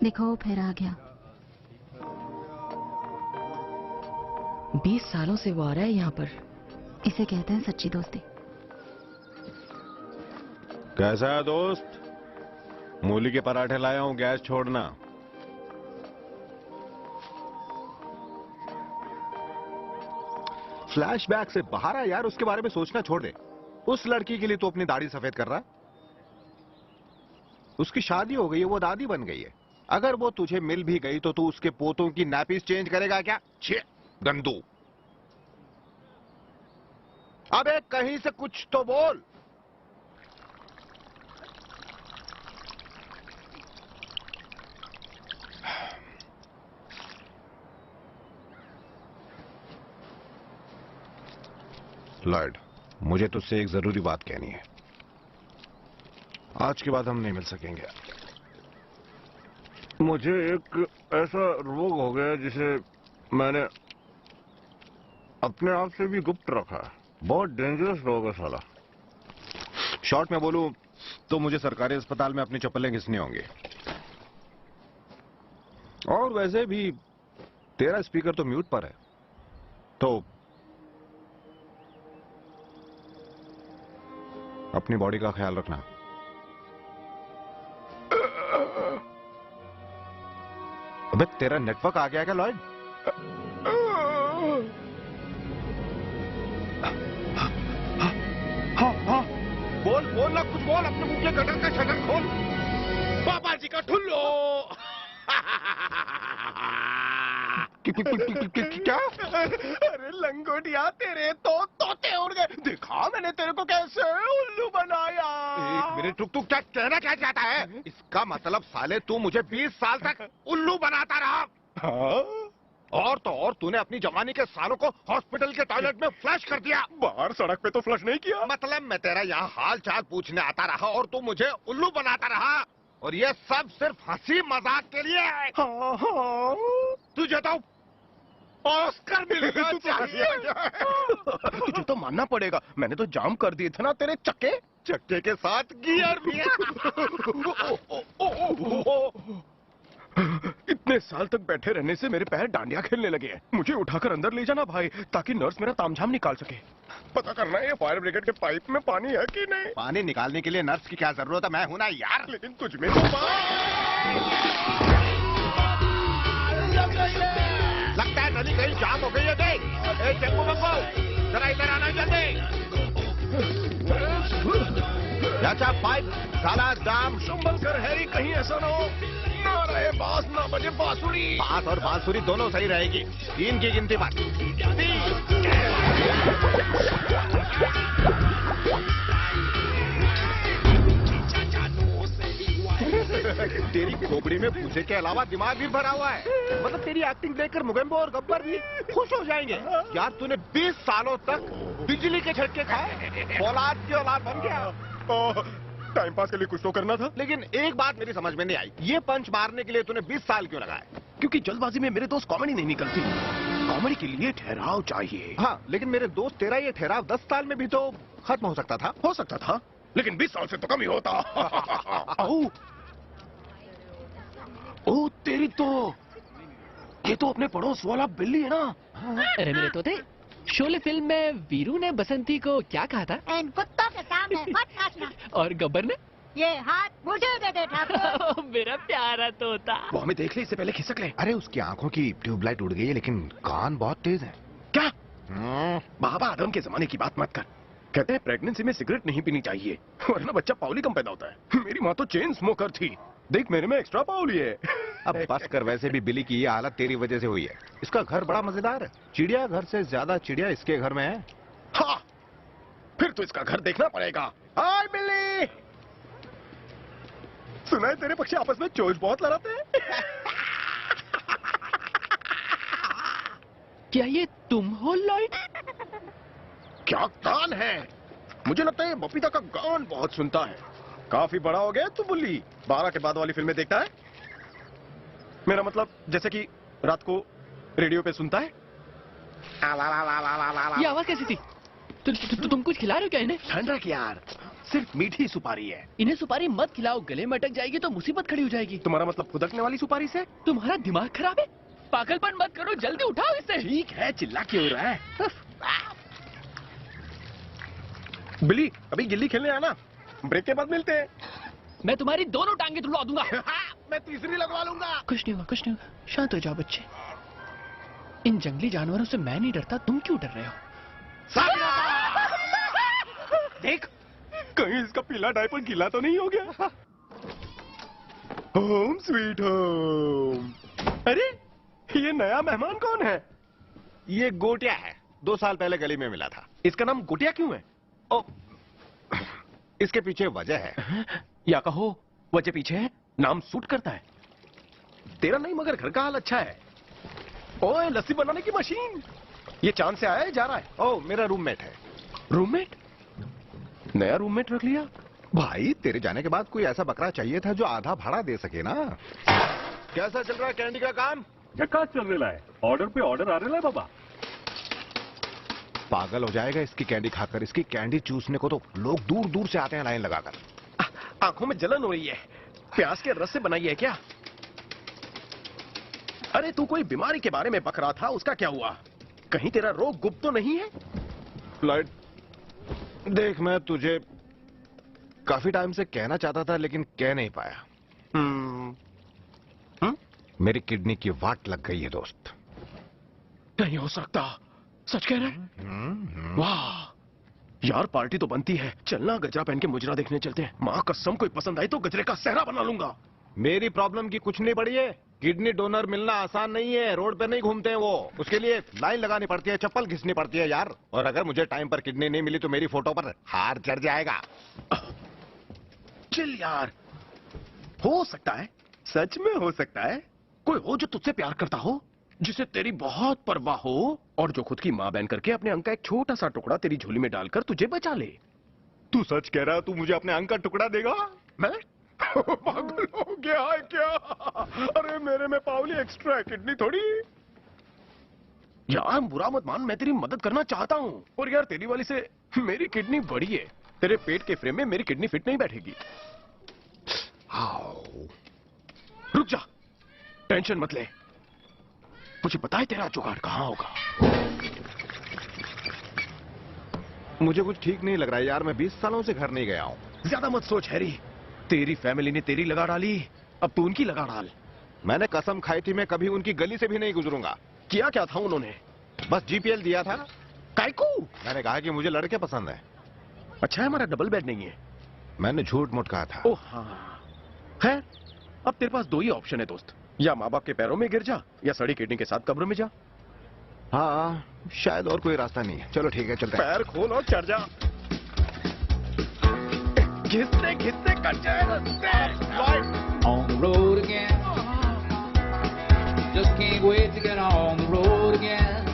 देखो फिर आ गया। 20 सालों से वो आ रहा है यहाँ पर। इसे कहते हैं सच्ची दोस्ती। कैसा है दोस्त? मूली के पराठे लाया हूं, गैस छोड़ना। फ्लैशबैक से बाहर आ यार, उसके बारे में सोचना छोड़ दे। उस लड़की के लिए तो अपनी दाढ़ी सफेद कर रहा है। उसकी शादी हो गई है, वो दादी बन गई है। अगर वो तुझे मिल भी गई तो तू उसके पोतों की नैपीज चेंज करेगा क्या? छे गंदू। अबे कहीं से कुछ तो बोल। लॉयड, मुझे तुझसे एक जरूरी बात कहनी है। आज के बाद हम नहीं मिल सकेंगे। मुझे एक ऐसा रोग हो गया जिसे मैंने अपने आप से भी गुप्त रखा है। बहुत डेंजरस रोग है साला। शॉर्ट में बोलूं तो मुझे सरकारी अस्पताल में अपनी चप्पलें घिसनी होंगी। और वैसे भी तेरा स्पीकर तो म्यूट पर है, तो अपनी बॉडी का ख्याल रखना। अबे तेरा नेटवर्क आ गया क्या लॉयड? हाँ, बोल बोल ना, कुछ बोल। अपने मुंह के गटर का शटर खोल। पापा जी का ठुल्लो। क्या? अरे लंगोटिया, तेरे तो तोते उड़ गए। दिखा मैंने तेरे को कैसे उल्लू बनाया। एक मिनट रुक, तू क्या कहना क्या चाहता है? इसका मतलब साले तू मुझे 20 साल तक उल्लू बनाता रहा। हाँ? और तो और तूने अपनी जवानी के सालों को हॉस्पिटल के टॉयलेट में फ्लश कर दिया। बाहर सड़क पे तो फ्लश नहीं किया। मतलब मैं तेरा यहाँ हाल चाल पूछने आता रहा और तू मुझे उल्लू बनाता रहा, और ये सब सिर्फ हंसी मजाक के लिए है। हाँ हाँ। तुझे तो ऑस्कर मिलना चाहिए। तुझे तो मानना पड़ेगा, मैंने तो जाम कर दिए थे ना तेरे चक्के। चक्के के साथ गियर भी। इतने साल तक बैठे रहने से मेरे पैर डांडिया खेलने लगे हैं। मुझे उठाकर अंदर ले जाना भाई, ताकि नर्स मेरा तामझाम निकाल सके। पता करना है ये फायर ब्रिगेड के पाइप में पानी है कि नहीं। पानी निकालने के लिए नर्स की क्या जरूरत है? मैं हूं ना यार। लेकिन तुझ में तो लगता है नली कहीं जाम हो गई है। देख, ए चप्पू बप्पू, जरा इधर आना जल्दी। चाचा पाइप साला जाम। संभल कर हैरी, कहीं ऐसा ना हो ना रहे बांस ना बजे बांसुरी। बांस और बांसुरी दोनों सही रहेगी। 3 की गिनती बात। तेरी खोपड़ी में पूछे के अलावा दिमाग भी भरा हुआ है। मतलब तेरी एक्टिंग देखकर मुगेम्बो और गब्बर भी खुश हो जाएंगे। यार तूने 20 सालों तक बिजली के झटके खाए, औलाद की औलाद बन गया। टाइम पास के लिए कुछ तो करना था। लेकिन एक बात मेरी समझ में नहीं आई, ये पंच मारने के लिए तूने 20 साल क्यों लगाए? क्योंकि जल्दबाजी में मेरे दोस्त कॉमेडी नहीं निकलती। कॉमेडी के लिए ठहराव चाहिए। हाँ, लेकिन मेरे दोस्त तेरा ये ठहराव 10 साल में भी तो खत्म हो सकता था। हो सकता था, लेकिन 20 साल से तो कम ही होता। ओ तेरी तो, ये तो अपने पड़ोस वाला बिल्ली है ना। अरे मेरे तोते, शोले फिल्म में वीरू ने बसंती को क्या कहा था? इन कुत्तों के सामने मत नाचना। और गब्बर ने? ये हाथ मुझे दे दे ठाकुर। मेरा प्यारा तोता। वो हमें देख ले, इससे पहले खिसक ले। अरे उसकी आंखों की ट्यूबलाइट उड़ गई है, लेकिन कान बहुत तेज है। क्या? बाबा आदम के जमाने की बात मत कर। कहते हैं प्रेगनेंसी में सिगरेट नहीं पीनी चाहिए, वरना बच्चा पाउली कम पैदा होता है। मेरी माँ तो चेन स्मोकर थी, देख मेरे में एक्स्ट्रा पाउली है। अब बस कर, वैसे भी बिली की ये हालत तेरी वजह से हुई है। इसका घर बड़ा मजेदार है, चिड़िया घर से ज्यादा चिड़िया इसके घर में है। हाँ, फिर तो इसका घर देखना पड़ेगा। हाय बिल्ली, सुना है तेरे पक्षी आपस में चोंच बहुत लड़ाते हैं। क्या ये तुम हो लॉयड? क्या कान है, मुझे लगता है ये बबीता का गान बहुत सुनता है। काफी बड़ा हो गया तू बुल्ली, 12 के बाद वाली फिल्में देखता है। मेरा मतलब जैसे कि रात को रेडियो पे सुनता है। ये आवाज कैसी थी? तुम कुछ खिला रहे हो क्या इन्हें? ठंड रख यार, सिर्फ मीठी सुपारी है। इन्हें सुपारी मत खिलाओ, गले में अटक जाएगी तो मुसीबत खड़ी हो जाएगी। तुम्हारा मतलब खुदकने वाली सुपारी से? तुम्हारा दिमाग खराब है? पागलपन मत करो, जल्दी उठाओ इसे। ठीक है, चिल्ला क्यों रहा है? बिली, अभी गिल्ली खेलने आना, ब्रेक के बाद मिलते हैं। मैं तुम्हारी दोनों टांगे तुड़वा दूंगा। मैं तीसरी लगवा लूंगा। कुछ नहीं होगा, कुछ नहीं होगा, शांत हो जाओ बच्चे। इन जंगली जानवरों से मैं नहीं डरता, तुम क्यों डर रहे हो? देख, कहीं इसका पीला डायपर गीला तो नहीं हो गया? Home sweet home. अरे, ये नया मेहमान कौन है? ये गोटिया है, 2 साल पहले गली में मिला था। इसका नाम गोटिया क्यों है? ओ, इसके पीछे वजह है। या कहो वजह पीछे है, नाम सूट करता है। तेरा नहीं मगर घर का हाल अच्छा है। ओए, लस्सी बनाने की मशीन। ये चांद से आया है, जा रहा है? ओ, मेरा रूममेट है। रूममेट? नया रूममेट रख लिया? भाई, तेरे जाने के बाद कोई ऐसा बकरा चाहिए था जो आधा भाड़ा दे सके ना। कैसा चल रहा है कैंडी का काम? झकास चल रहा है, ऑर्डर पे ऑर्डर आ रहा है बाबा। पागल हो जाएगा इसकी कैंडी खाकर। इसकी कैंडी चूसने को तो लोग दूर दूर से आते हैं लाइन लगाकर। आंखों में जलन हो रही है। प्याज के रस से बनाई है क्या? अरे, तू कोई बीमारी के बारे में बक रहा था, उसका क्या हुआ? कहीं तेरा रोग गुप्त तो नहीं है? फ्लाइट, देख, मैं तुझे काफी टाइम से कहना चाहता था लेकिन कह नहीं पाया। मेरी किडनी की वाट लग गई है दोस्त। नहीं हो सकता, सच कह रहे हैं? वाह यार, पार्टी तो बनती है। चलना, गजरा पहन के मुजरा देखने चलते हैं। माँ कसम, कोई पसंद आई तो गजरे का सेहरा बना लूंगा। मेरी प्रॉब्लम की कुछ नहीं पड़ी है। किडनी डोनर मिलना आसान नहीं है। रोड पे नहीं घूमते हैं वो। उसके लिए लाइन लगानी पड़ती है, चप्पल घिसनी पड़ती है यार। और अगर मुझे टाइम पर किडनी नहीं मिली तो मेरी फोटो पर हार चढ़ जाएगा। चिल यार, हो सकता है, सच में हो सकता है कोई हो जो तुझसे प्यार करता हो, जिसे तेरी बहुत परवाह हो, और जो खुद की माँ बहन करके अपने अंग का एक छोटा सा टुकड़ा तेरी झोली में डालकर तुझे बचा ले। तू सच कह रहा है? तू मुझे अपने अंग का टुकड़ा देगा? मैं पागल हो गया है क्या? अरे, मेरे में पावली एक्स्ट्रा है, किडनी थोड़ी। यार बुरा मत मान, मैं तेरी मदद करना चाहता हूँ। और यार, तेरी वाली से मेरी किडनी बड़ी है। तेरे पेट के फ्रेम में मेरी किडनी फिट नहीं बैठेगी। रुक जा, टेंशन मत ले। मुझे पता है तेरा जुगाड़ कहाँ होगा। मुझे कुछ ठीक नहीं लग रहा है यार। मैं 20 सालों से घर नहीं गया हूँ। ज्यादा मत सोच हैरी। तेरी फैमिली ने तेरी लगा डाली, अब तू उनकी लगा डाल। मैंने कसम खाई थी मैं कभी उनकी गली से भी नहीं गुजरूंगा। किया क्या था उन्होंने? बस जीपीएल दिया था। कायको? मैंने कहा कि मुझे लड़के पसंद है। अच्छा है, हमारा डबल बेड नहीं है। मैंने झूठ मूठ कहा था। ओह हाँ, है। अब तेरे पास 2 ही ऑप्शन है दोस्त, या माँ बाप के पैरों में गिर जा, या सड़ी किडनी के साथ कब्र में जा। हाँ, शायद और कोई रास्ता नहीं है। चलो ठीक है, चलते हैं। पैर खोल और चढ़ जा। घिसते घिसते कट जाएगा। On the road again. Just can't wait to get on the road again.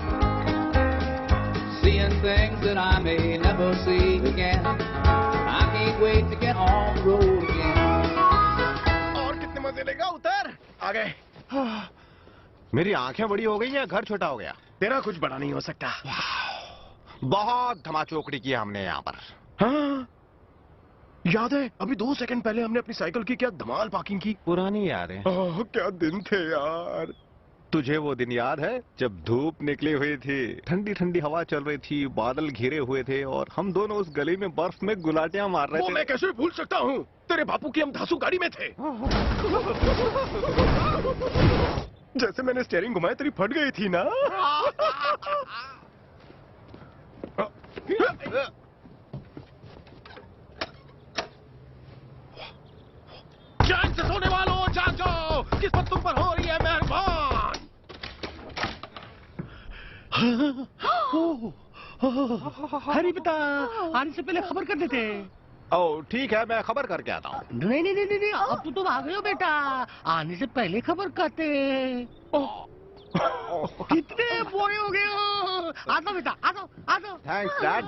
Seeing things that I may never see again. I can't wait to get on the road again. और कितने मजे लेगा? उतर। आ गए। मेरी आंखें बड़ी हो गई हैं, घर छोटा हो गया। तेरा कुछ बड़ा नहीं हो सकता। बहुत धमाचौकड़ी की हमने यहाँ पर। हाँ, याद है अभी 2 सेकंड पहले हमने अपनी साइकिल की क्या धमाल पार्किंग की। पुरानी यादें। ओह, क्या दिन थे यार। तुझे वो दिन याद है जब धूप निकली हुई थी, ठंडी ठंडी हवा चल रही थी, बादल घिरे हुए थे और हम दोनों उस गली में बर्फ में गुलाटियां मार रहे वो थे। मैं कैसे भूल सकता हूँ? तेरे बापू की हम धासु गाड़ी में थे। जैसे मैंने स्टीयरिंग घुमाई तेरी फट गई थी ना। जान से सोने वालों, जाग जाओ, किस्मत तुम पर हो रही है मेहरबान। हरी पिता, आने से पहले खबर कर देते। ओह ठीक है, मैं खबर करके आता हूँ। नहीं नहीं नहीं नहीं, अब तो तुम आ गए हो बेटा। आने से पहले खबर करते। कितने बोरे हो गए हो। आ जाओ बेटा, आ जाओ आ जाओ। Thanks dad.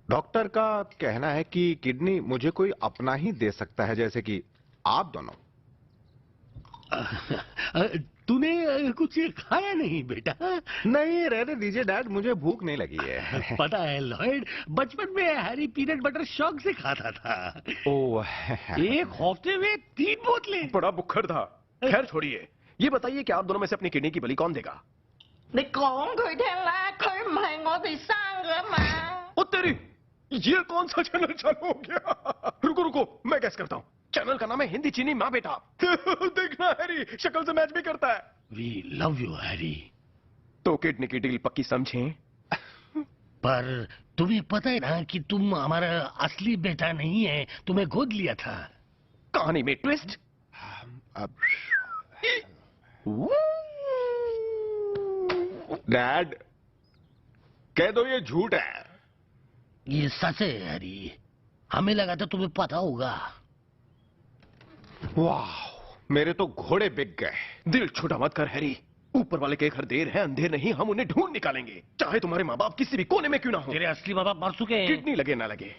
डॉक्टर का कहना है कि किडनी मुझे कोई अपना ही दे सकता है, जैसे कि आप दोनों। तूने कुछ खाया नहीं बेटा? नहीं रहने दीजिए डैड, मुझे भूख नहीं लगी है। पता है लॉयड, बचपन में हैरी पीनट बटर शौक से खाता था। ओह, एक हफ्ते में 3 बोतलें। बड़ा बुक्खड़ था। खैर छोड़िए, ये बताइए कि आप दोनों में से अपनी किडनी की बलि कौन देगा? 你講佢聽啦，佢唔係我哋生噶嘛。 ओ तेरी, ये कौन सा चैनल चालू हो गया? रुको रुको, मैं गैस करता हूँ। चैनल का नाम है हिंदी चीनी माँ बेटा। देखना हैरी शक्ल से मैच भी करता है। We love you Harry. तो किडनी की डील पक्की समझें? पर तुम्हें पता है ना कि तुम हमारा असली बेटा नहीं है, तुम्हें गोद लिया था। कहानी में ट्विस्ट। डैड कह दो ये झूठ है। ये सच है हैरी, हमें लगा था तुम्हें पता होगा। वाह, मेरे तो घोड़े बिक गए। दिल छोटा मत कर हैरी, ऊपर वाले के घर देर है अंधेर नहीं, हम उन्हें ढूंढ निकालेंगे, चाहे तुम्हारे माँ बाप किसी भी कोने में क्यों ना हो। तेरे असली माँ बाप मर चुके हैं। किडनी लगे ना लगे,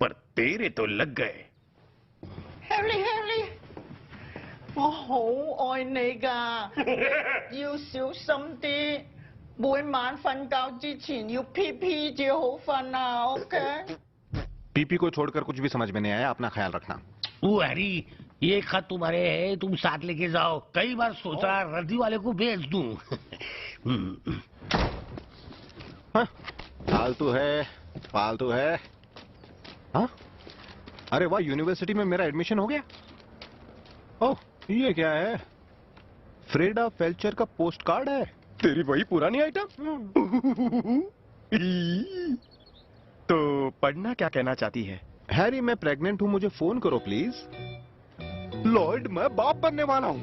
पर तेरे तो लग गए। Harry，我好愛你㗎，要小心啲，每晚瞓覺之前要 PP 至好瞓啊，OK？ पीपी को छोड़कर कुछ भी समझ में नहीं आया, अपना ख्याल रखना। वो हैरी, ये खत तुम्हारे है, तुम साथ लेके जाओ। कई बार सोचा रद्दी वाले को भेज दूं। हाँ, फालतू है। हाँ? अरे वाह, यूनिवर्सिटी में मेरा एडमिशन हो गया। ओह, ये क्या है? फ्रेडा फेल्चर का पोस्ट कार्ड है। तेरी वही पुरानी आइटम। तो पढ़ना क्या कहना चाहती है? हैरी, मैं प्रेग्नेंट हूँ, मुझे फोन करो प्लीज। लॉर्ड, मैं बाप बनने वाला हूँ।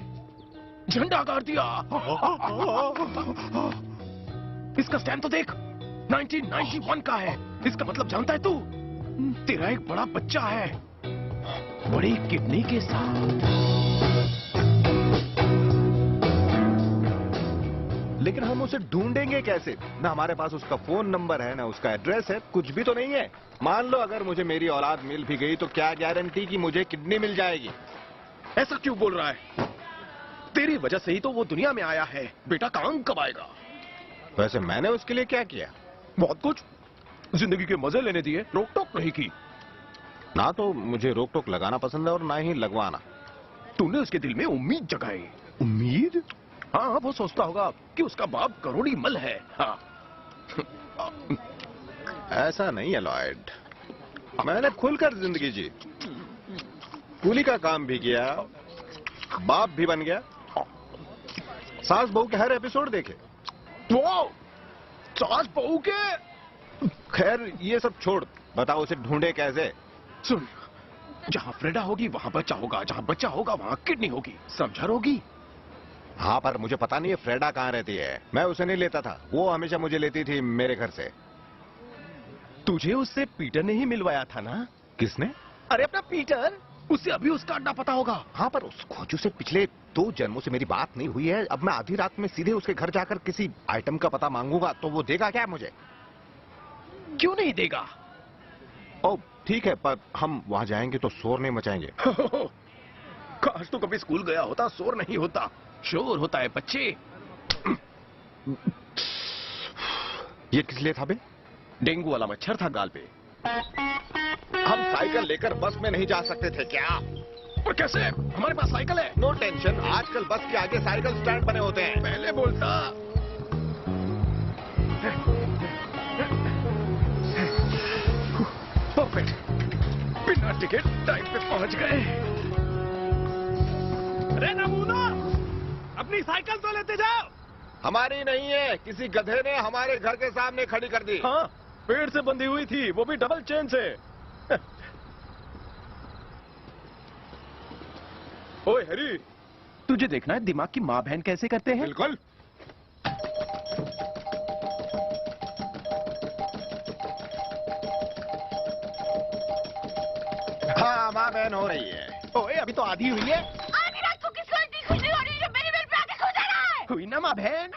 झंडा गाड़ दिया। इसका स्टैंड तो देख, 1991 का है। इसका मतलब जानता है तू? तेरा एक बड़ा बच्चा है, बड़ी किडनी के साथ। लेकिन हम उसे ढूंढेंगे कैसे? ना हमारे पास उसका फोन नंबर है, ना उसका एड्रेस है, कुछ भी तो नहीं है। मान लो अगर मुझे मेरी औलाद मिल भी गई तो क्या गारंटी कि मुझे किडनी मिल जाएगी? ऐसा क्यों बोल रहा है? तेरी वजह से ही तो वो दुनिया में आया है। बेटा काम कब आएगा? वैसे मैंने उसके लिए क्या किया? बहुत कुछ। जिंदगी के मजे लेने दिए, रोक टोक नहीं की। ना तो मुझे रोक टोक लगाना पसंद है और ना ही लगवाना। तूने उसके दिल में उम्मीद जगाई। उम्मीद? हाँ, वो सोचता होगा कि उसका बाप करोड़ी मल है। हाँ। ऐसा नहीं है लॉयड, मैंने खुलकर जिंदगी जी, कूली का काम भी किया, बाप भी बन गया, सास बहू के हर एपिसोड देखे। वो सास बहू के? खैर ये सब छोड़, बताओ उसे ढूंढे कैसे? सुन, जहाँ फ्रेडा होगी वहाँ बच्चा होगा, जहाँ बच्चा होगा वहाँ किडनी होगी, समझा रोगी? हाँ, पर मुझे पता नहीं है फ्रेडा कहाँ रहती है। मैं उसे नहीं लेता था, वो हमेशा मुझे लेती थी मेरे घर से। तुझे उससे पीटर ने ही मिलवाया था ना? किसने? अरे अपना पीटर, उससे अभी उसका अड्डा पता होगा। हाँ, पर उस खोजू से पिछले 2 जन्मों से मेरी बात नहीं हुई है। अब मैं आधी रात में सीधे उसके घर जाकर किसी आइटम का पता मांगूंगा तो वो देगा क्या मुझे? क्यों नहीं देगा? ओ ठीक है, पर हम वहां जाएंगे तो शोर नहीं मचाएंगे। काश तो कभी स्कूल गया होता, शोर नहीं होता, शोर होता है बच्चे। ये किस लिए था बे? डेंगू वाला मच्छर था गाल पे। हम साइकिल लेकर बस में नहीं जा सकते थे क्या? पर कैसे? हमारे पास साइकिल है। नो टेंशन, आजकल बस के आगे साइकिल स्टैंड बने होते हैं। पहले बोलता। परफेक्ट, बिना टिकट टाइम पे पहुंच गए। अरे नमूना, अपनी साइकिल तो लेते जाओ। हमारी नहीं है, किसी गधे ने हमारे घर के सामने खड़ी कर दी। हाँ, पेड़ से बंधी हुई थी, वो भी डबल चेन से। ओए हैरी, तुझे देखना है दिमाग की माँ बहन कैसे करते हैं? बिल्कुल। हाँ, माँ बहन हो रही है। ओए अभी तो आधी हुई है। आधी रात को किसको इतनी खुशी हो रही है जो मेरे बेड पे आके सो जा रहा है? हुई ना माँ बहन?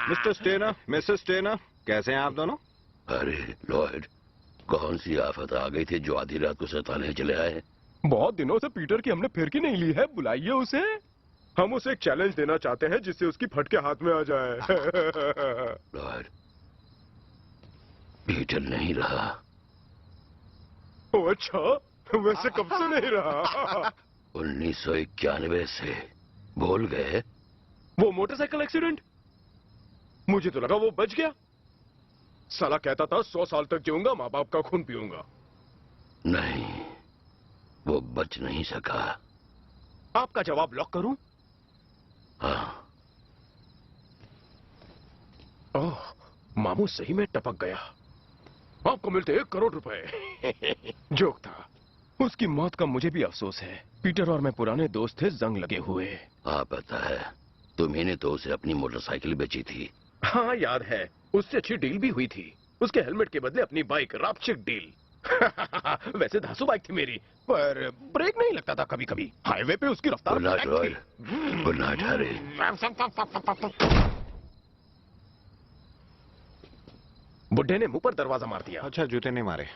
मिस्टर स्टेनर, मिसेस स्टेनर, कैसे हैं आप दोनों? अरे लॉयड, कौन सी आफत आ गई थी जो आधी रात को सताने चले आए? बहुत दिनों से पीटर की हमने फिरकी नहीं ली है, बुलाइए उसे। हम उसे एक चैलेंज देना चाहते हैं जिससे उसकी फटके हाथ में आ जाए। लॉयड, पीटर नहीं रहा। ओ अच्छा, वैसे कब से नहीं रहा? 1991 से भूल गए? वो मोटरसाइकिल एक्सीडेंट, मुझे तो लगा वो बच गया। साला कहता था 100 साल तक जीऊंगा, माँ बाप का खून पीऊंगा। नहीं, वो बच नहीं सका। आपका जवाब लॉक करूं? हाँ। ओह, मामू सही में टपक गया। आपको मिलते 1 करोड़ रुपए। जोक था। उसकी मौत का मुझे भी अफसोस है। पीटर और मैं पुराने दोस्त थे, जंग लगे हुए। हाँ पता है, तुम्ही तो उसे अपनी मोटरसाइकिल बेची थी। हाँ याद है, उससे अच्छी डील भी हुई थी। उसके हेलमेट के बदले अपनी बाइक, रापचिक डील। वैसे धांसू बाइक थी मेरी, पर ब्रेक नहीं लगता था कभी कभी। हाईवे पे उसकी रफ्तार good night royal, good night Harry. बुड्ढे ने मुंह पर दरवाजा मार दिया। अच्छा, जूते नहीं मारे।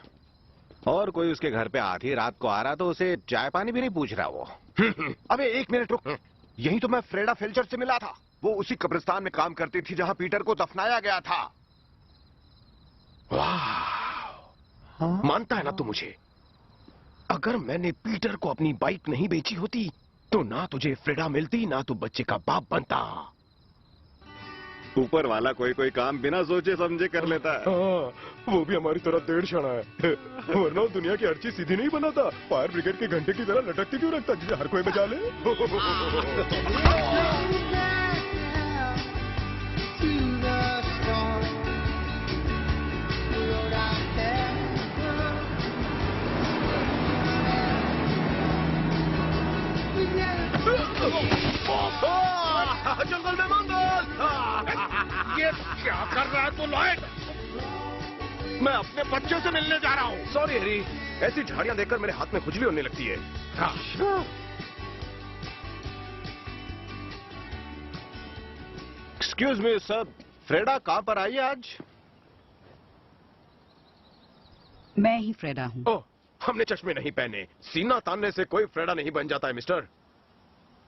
और कोई उसके घर पे आधी रात को आ रहा तो उसे चाय पानी भी नहीं पूछ रहा वो। अबे 1 मिनट रुक, यही तो मैं फ्रेडा फेल्चर से मिला था। वो उसी कब्रिस्तान में काम करती थी जहां पीटर को दफनाया गया था। वाह, मानता है ना तू मुझे? अगर मैंने पीटर को अपनी बाइक नहीं बेची होती तो ना तुझे फ्रेडा मिलती, ना तू बच्चे का बाप बनता। ऊपर वाला कोई कोई काम बिना सोचे समझे कर लेता है। वो भी हमारी तरह 1.5 क्षण है। वरना दुनिया की हर चीज सीधी नहीं बनाता। फायर ब्रिगेड के घंटे की तरह लटकती क्यों रखता जिसे हर कोई बचा ले? जंगल में मंगल! ये क्या कर रहा है तू लॉयड? मैं अपने बच्चे से मिलने जा रहा हूँ। सॉरी हैरी, ऐसी झाड़ियां देखकर मेरे हाथ में खुजली होने लगती है। एक्सक्यूज मी सर, फ्रेडा कहाँ पर आई आज? मैं ही फ्रेडा हूँ। ओह, हमने चश्मे नहीं पहने। सीना तानने से कोई फ्रेडा नहीं बन जाता है मिस्टर।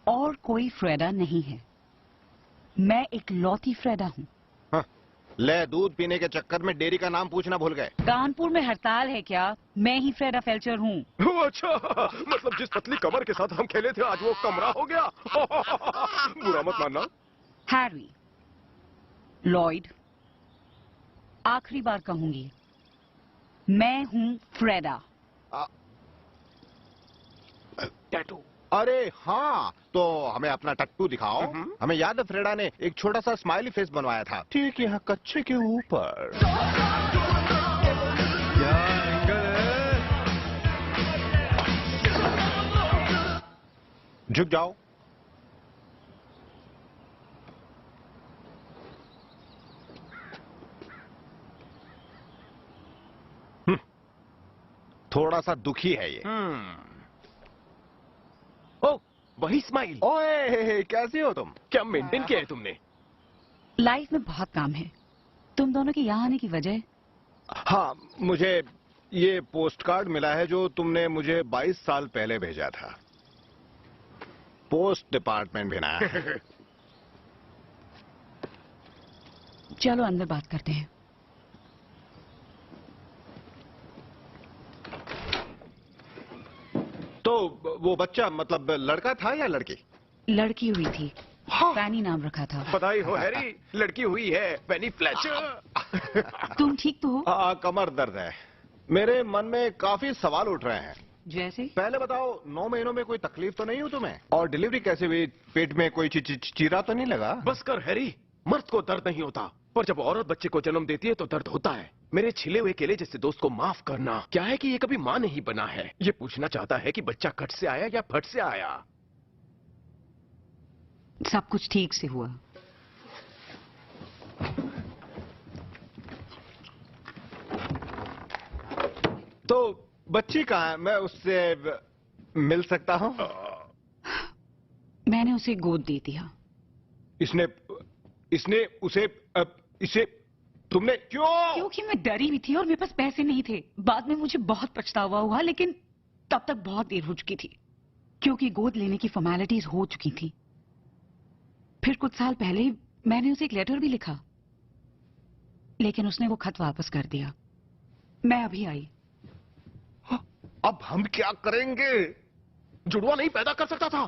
और कोई फ्रेडा नहीं है, मैं एक लौती फ्रेडा हूँ। हाँ, ले दूध पीने के चक्कर में डेयरी का नाम पूछना भूल गए। कानपुर में हड़ताल है क्या? मैं ही फ्रेडा फेल्चर हूँ। अच्छा, मतलब जिस पतली कमर के साथ हम खेले थे आज वो कमरा हो गया। बुरा मत मानना। हैरी, लॉयड, आखिरी बार कहूंगी, मैं हूँ फ्रेडा। टैटू? अरे हाँ, तो हमें अपना टट्टू दिखाओ। हमें याद है फ्रेडा ने एक छोटा सा स्माइली फेस बनवाया था, ठीक यहाँ कच्चे के ऊपर। क्या एंगल है? झुक जाओ। थोड़ा सा दुखी है ये। ओ, वही स्माइल। ओए, कैसी हो तुम? क्या मेंटेन किया है तुमने? लाइफ में बहुत काम है। तुम दोनों के यहाँ आने की वजह? हाँ, मुझे ये पोस्ट कार्ड मिला है जो तुमने मुझे 22 साल पहले भेजा था। पोस्ट डिपार्टमेंट भेजा है। चलो अंदर बात करते हैं। तो वो बच्चा मतलब लड़का था या लड़की? लड़की हुई थी। हाँ। पैनी नाम रखा था। बधाई हो हैरी, लड़की हुई है। पेनी फ्लेचर। तुम ठीक तो हो? कमर दर्द है। मेरे मन में काफी सवाल उठ रहे हैं। जैसे? पहले बताओ, 9 महीनों में कोई तकलीफ तो नहीं हुई तुम्हें? और डिलीवरी कैसे हुई? पेट में कोई चीरा तो नहीं लगा? बस कर हैरी, मर्द को दर्द नहीं होता, पर जब औरत बच्चे को जन्म देती है तो दर्द होता है। मेरे छिले हुए केले जैसे दोस्त को माफ करना। क्या है कि ये कभी मां नहीं बना है। ये पूछना चाहता है कि बच्चा कट से आया या फट से आया। सब कुछ ठीक से हुआ। तो बच्ची कहाँ है? मैं उससे मिल सकता हूँ? मैंने उसे गोद दे दिया। इसने उसे इसे तुमने क्यों? क्योंकि मैं डरी हुई थी और मेरे पास पैसे नहीं थे। बाद में मुझे बहुत पछतावा हुआ, लेकिन तब तक बहुत देर हो चुकी थी, क्योंकि गोद लेने की फॉर्मेलिटीज हो चुकी थी। फिर कुछ साल पहले मैंने उसे एक लेटर भी लिखा, लेकिन उसने वो खत वापस कर दिया। मैं अभी आई। अब हम क्या करेंगे? जुड़वा नहीं पैदा कर सकता था।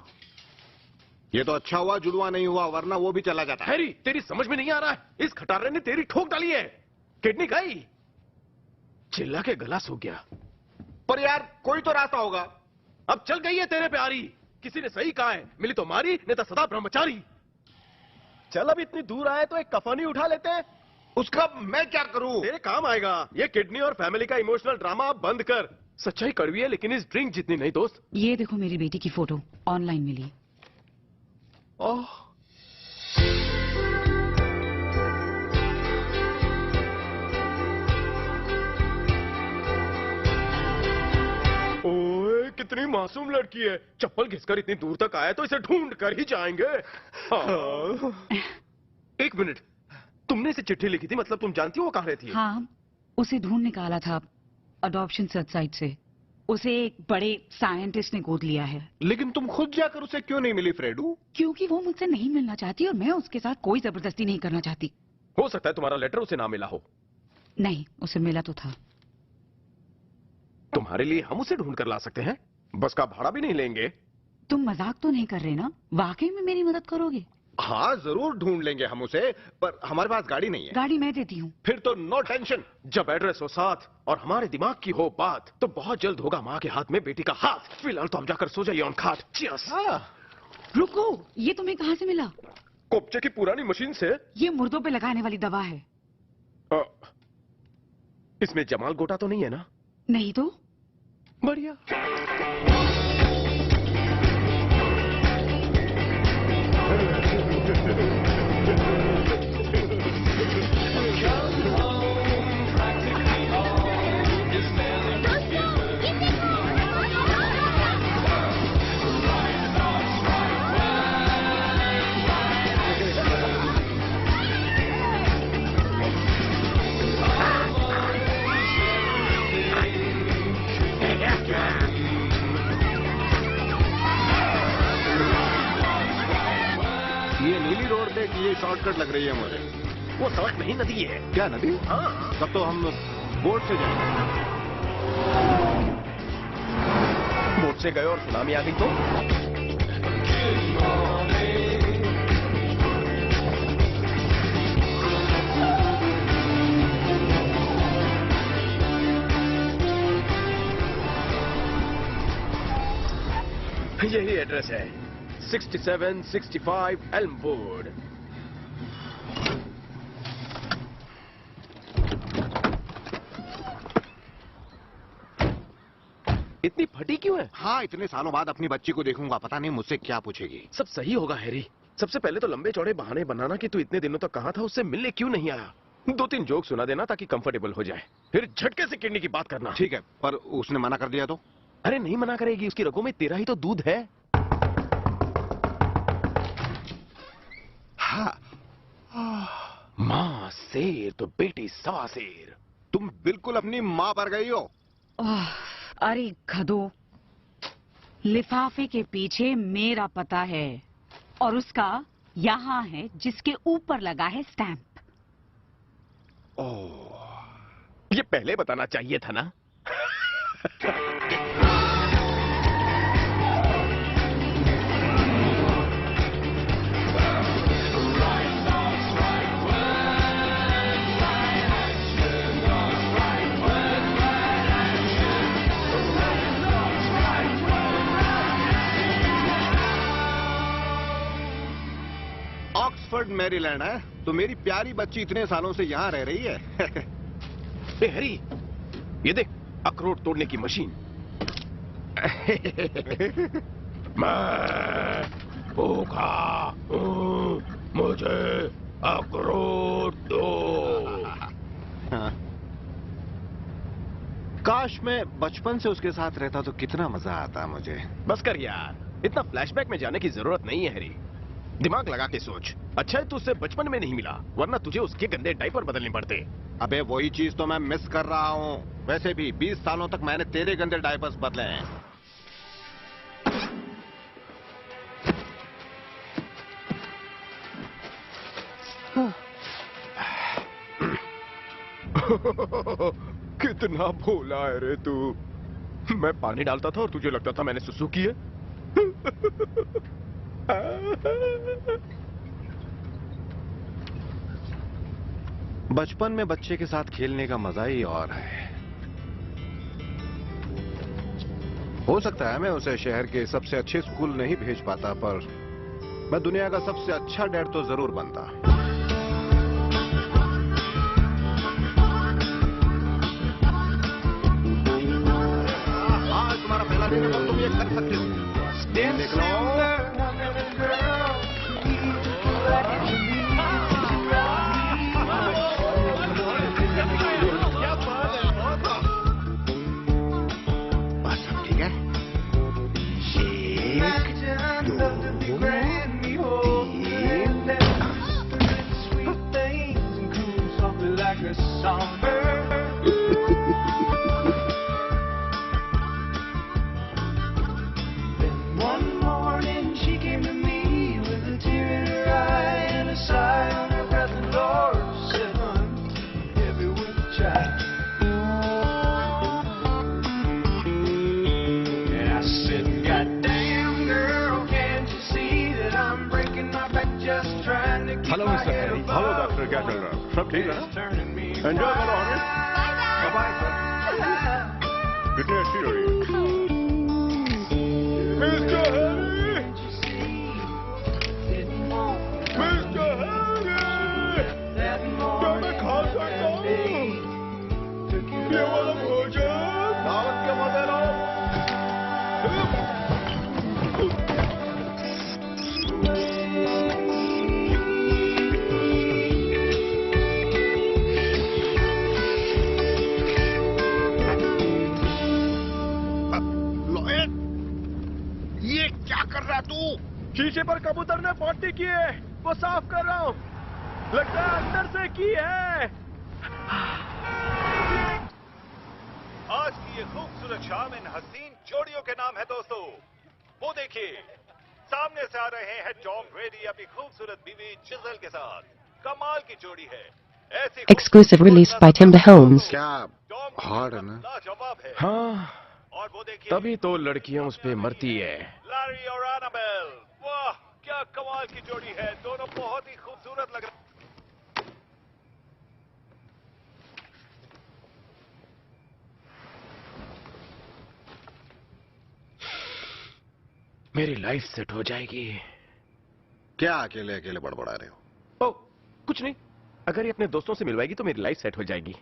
ये तो अच्छा हुआ जुड़वा नहीं हुआ, वरना वो भी चला जाता। हैरी, तेरी समझ में नहीं आ रहा है, इस खटारे ने तेरी ठोक डाली है। किडनी गई, चिल्ला के गला सूख गया। पर यार कोई तो रास्ता होगा। अब चल गई है तेरे पे आरी। किसी ने सही कहा है, मिली तो मारी, नहीं तो सदा ब्रह्मचारी। चल अब इतनी दूर आए तो एक कफनी उठा लेते हैं। उसका मैं क्या करूं? तेरे काम आएगा। ये किडनी और फैमिली का इमोशनल ड्रामा बंद कर। सच्चाई कड़वी है, लेकिन इस ड्रिंक जितनी नहीं दोस्त। ये देखो मेरी बेटी की फोटो ऑनलाइन मिली। ओह, ओए कितनी मासूम लड़की है। चप्पल घिसकर इतनी दूर तक आया तो इसे ढूंढ कर ही जाएंगे। हाँ। एक मिनट, तुमने इसे चिट्ठी लिखी थी, मतलब तुम जानती हो वो कहाँ रहती है? हाँ, उसे ढूंढ निकाला था अडॉप्शन सर्च साइट से। उसे एक बड़े साइंटिस्ट ने गोद लिया है। लेकिन तुम खुद जाकर उसे क्यों नहीं मिली फ्रेडू? क्योंकि वो मुझसे नहीं मिलना चाहती और मैं उसके साथ कोई जबरदस्ती नहीं करना चाहती। हो सकता है तुम्हारा लेटर उसे ना मिला हो। नहीं, उसे मिला तो था। तुम्हारे लिए हम उसे ढूंढ कर ला सकते हैं, बस का भाड़ा भी नहीं लेंगे। तुम मजाक तो नहीं कर रहे ना? वाकई में मेरी मदद करोगे? हाँ जरूर ढूंढ लेंगे हम उसे, पर हमारे पास गाड़ी नहीं है। गाड़ी मैं देती हूँ। फिर तो नो टेंशन। जब एड्रेस हो साथ और हमारे दिमाग की हो बात, तो बहुत जल्द होगा माँ के हाथ में बेटी का हाथ। फिलहाल तो हम जाकर सो जाइए ऑन खाट। Cheers। रुको, ये तुम्हें कहाँ से मिला? कोपचे की पुरानी मशीन से। ये मुर्दों पे लगाने वाली दवा है। इसमें जमाल गोटा तो नहीं है ना? नहीं तो? बढ़िया। ये नीली रोड देख, ये शॉर्टकट लग रही है मुझे। वो सड़क नहीं, नदी है। क्या नदी? हाँ। तब तो हम बोट से जाएंगे। बोट से गए और सुनामी आ गई तो? यही एड्रेस है, 6765 एल्मवुड। इतनी फटी क्यों है? हाँ, इतने सालों बाद अपनी बच्ची को देखूंगा, पता नहीं मुझसे क्या पूछेगी। सब सही होगा हैरी। सबसे पहले तो लंबे चौड़े बहाने बनाना कि तू इतने दिनों तक कहाँ था, उससे मिलने क्यों नहीं आया। 2-3 जोक सुना देना ताकि कंफर्टेबल हो जाए, फिर झटके से किडनी की बात करना। ठीक है, पर उसने मना कर दिया तो? अरे नहीं मना करेगी, उसकी रगों में तेरा ही तो दूध है। हाँ। माँ शेर तो बेटी सवा शेर। तुम बिल्कुल अपनी माँ पर गई हो। अरे गधो, लिफाफे के पीछे मेरा पता है और उसका यहाँ है, जिसके ऊपर लगा है स्टैंप। ओह, ये पहले बताना चाहिए था ना। ऑक्सफोर्ड मैरीलैंड है, तो मेरी प्यारी बच्ची इतने सालों से यहाँ रह रही है। ए हैरी, ये देख, अखरोट तोड़ने की मशीन। मैं भूखा हूँ, मुझे अखरोट दो। काश मैं बचपन से उसके साथ रहता तो कितना मजा आता मुझे। बस कर यार, इतना फ्लैशबैक में जाने की जरूरत नहीं है हैरी। दिमाग लगा के सोच। अच्छा है तू उससे बचपन में नहीं मिला, वरना तुझे उसके गंदे डायपर बदलने पड़ते। अबे वही चीज तो मैं मिस कर रहा हूँ। वैसे भी 20 सालों तक मैंने तेरे गंदे डायपर्स बदले हैं। कितना भोला है रे तू। मैं पानी डालता था और तुझे लगता था मैंने सुसु की है। बचपन में बच्चे के साथ खेलने का मजा ही और है। हो सकता है मैं उसे शहर के सबसे अच्छे स्कूल नहीं भेज पाता, पर मैं दुनिया का सबसे अच्छा डैड तो जरूर बनता। आज तुम्हारा पहला दिन है और तुम ये कर सकते हो। देख लो। Hello mister Harry. Hello doctor, क्या चल रहा है? सब ठीक है ना? एंजॉय करो। Bye sir. कितनी अच्छी हो रही है मिस्टर हैरी। मिस्टर हैरी, क्या मैं खा सकता हूँ ये वाला भोजन? दावत के मजे लो। शीशे पर कबूतर ने पॉटी की है, वो साफ कर रहा हूँ। लगता है अंदर से की है। आज की ये खूबसूरत शाम इन हसीन जोड़ियों के नाम है दोस्तों। वो देखिए, सामने से आ रहे हैं टॉम ब्रेडी अपनी खूबसूरत बीवी जिजल के साथ। कमाल की जोड़ी है। ऐसी Exclusive release by Timber Holmes. क्या हॉट है ना? लाजवाब है। हाँ, और वो देखिए, तभी तो लड़कियां उस पे मरती है। लैरी और एनाबेल, वाह क्या कमाल की जोड़ी है। दोनों बहुत ही खूबसूरत लग रहे। मेरी लाइफ सेट हो जाएगी। क्या अकेले अकेले बड़बड़ा रहे हो? ओ, कुछ नहीं। अगर ये अपने दोस्तों से मिलवाएगी तो मेरी लाइफ सेट हो जाएगी।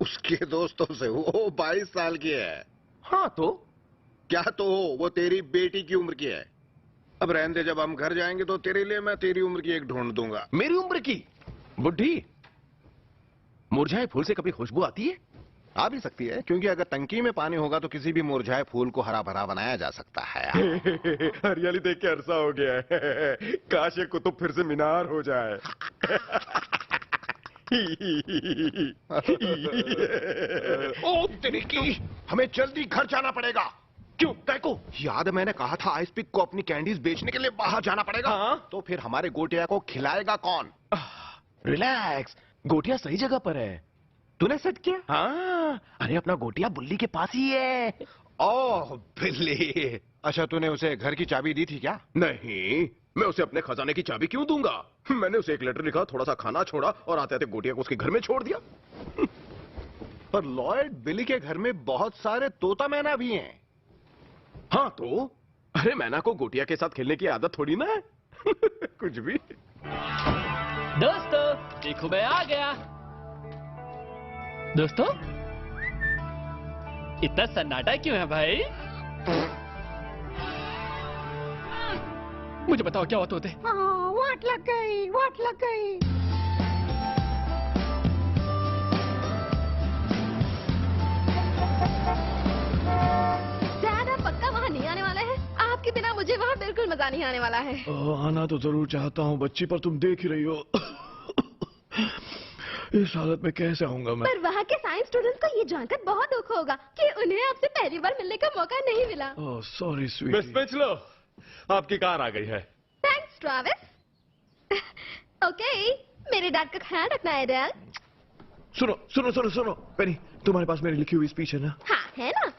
उसके दोस्तों से? वो 22 साल की है। हाँ तो क्या तो हो, वो तेरी बेटी की उम्र की है। अब रहने दे, जब हम घर जाएंगे तो तेरे लिए मैं तेरी उम्र की एक ढूंढ दूंगा। मेरी उम्र की? बुढ़ी, मुरझाए फूल से कभी खुशबू आती है? आ भी सकती है, क्योंकि अगर टंकी में पानी होगा तो किसी भी मुरझाए फूल को हरा भरा बनाया जा सकता है। हरियाली देख के अरसा हो गया है। काश ये कुतुब फिर से मीनार हो जाए। ओ तेरी की, हमें जल्दी घर जाना पड़ेगा। क्यों? को याद है मैंने कहा था आइस पिक को अपनी कैंडीज बेचने के लिए बाहर जाना पड़ेगा। हाँ? तो फिर हमारे गोटिया को खिलाएगा कौन? रिलैक्स, गोटिया सही जगह पर है। तूने सेट किया? हाँ, अरे अपना गोटिया बुल्ली के पास ही है। ओह बिल्ली। अच्छा, तूने उसे घर की चाबी दी थी क्या? नहीं, मैं उसे अपने खजाने की चाबी क्यों दूंगा? मैंने उसे एक लेटर लिखा, थोड़ा सा खाना छोड़ा और आते आते गोटिया को उसके घर में छोड़ दिया। पर लॉयड, बिली के घर में बहुत सारे तोता मैना भी हैं। हाँ तो, अरे मैना को गोटिया के साथ खेलने की आदत थोड़ी ना है। कुछ भी। दोस्तों देखो मैं आ गया। दोस्तों इतना सन्नाटा क्यों है भाई? मुझे बताओ क्या बात होते? वाट लग गई, वाट लग गई। डैड, आप पक्का वहाँ नहीं आने वाला है? आपके बिना मुझे वहाँ बिल्कुल मजा नहीं आने वाला है। आना तो जरूर चाहता हूँ बच्ची, पर तुम देख ही रही हो इस हालत में कैसे आऊंगा मैं? पर वहाँ के साइंस स्टूडेंट्स को ये जानकर बहुत दुख होगा कि उन्हें आपसे पहली बार मिलने का मौका नहीं मिला। Oh sorry sweetie. मिस मिचलो, आपकी कार आ गई है। Thanks Travis. ओके, मेरे डैड का ख्याल रखना है डैड। सुनो सुनो सुनो सुनो पेनी, तुम्हारे पास मेरी लिखी हुई स्पीच है ना? हाँ है ना।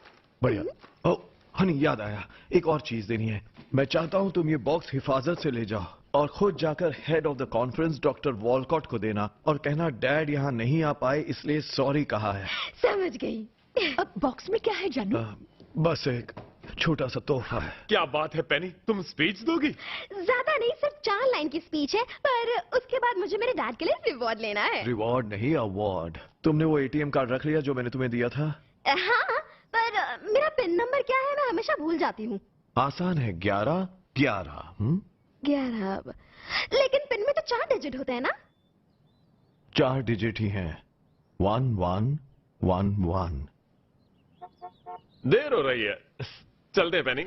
बढ़िया। ओ हनी, याद आया, एक और चीज देनी है। मैं चाहता हूँ तुम ये बॉक्स हिफाजत से ले जाओ और खुद जाकर head of the conference doctor Walcott को देना और कहना डैड यहाँ नहीं आ पाए इसलिए सॉरी कहा है। समझ गई। अब बॉक्स में क्या है जानू? बस एक छोटा सा तोहफा है। क्या बात है पेनी, तुम स्पीच दोगी? ज्यादा नहीं, सिर्फ 4 लाइन की स्पीच है, पर उसके बाद मुझे मेरे डैड के लिए रिवॉर्ड लेना है। रिवॉर्ड नहीं, अवार्ड। तुमने वो एटीएम कार्ड रख लिया जो मैंने तुम्हें दिया था? हाँ, पर मेरा पिन नंबर क्या है मैं हमेशा भूल जाती हूँ। आसान है, 1111। 11। लेकिन पिन में तो 4 डिजिट होते हैं ना? 4 डिजिट ही हैं। 1111। देर हो रही है, चलते हैं पेनी।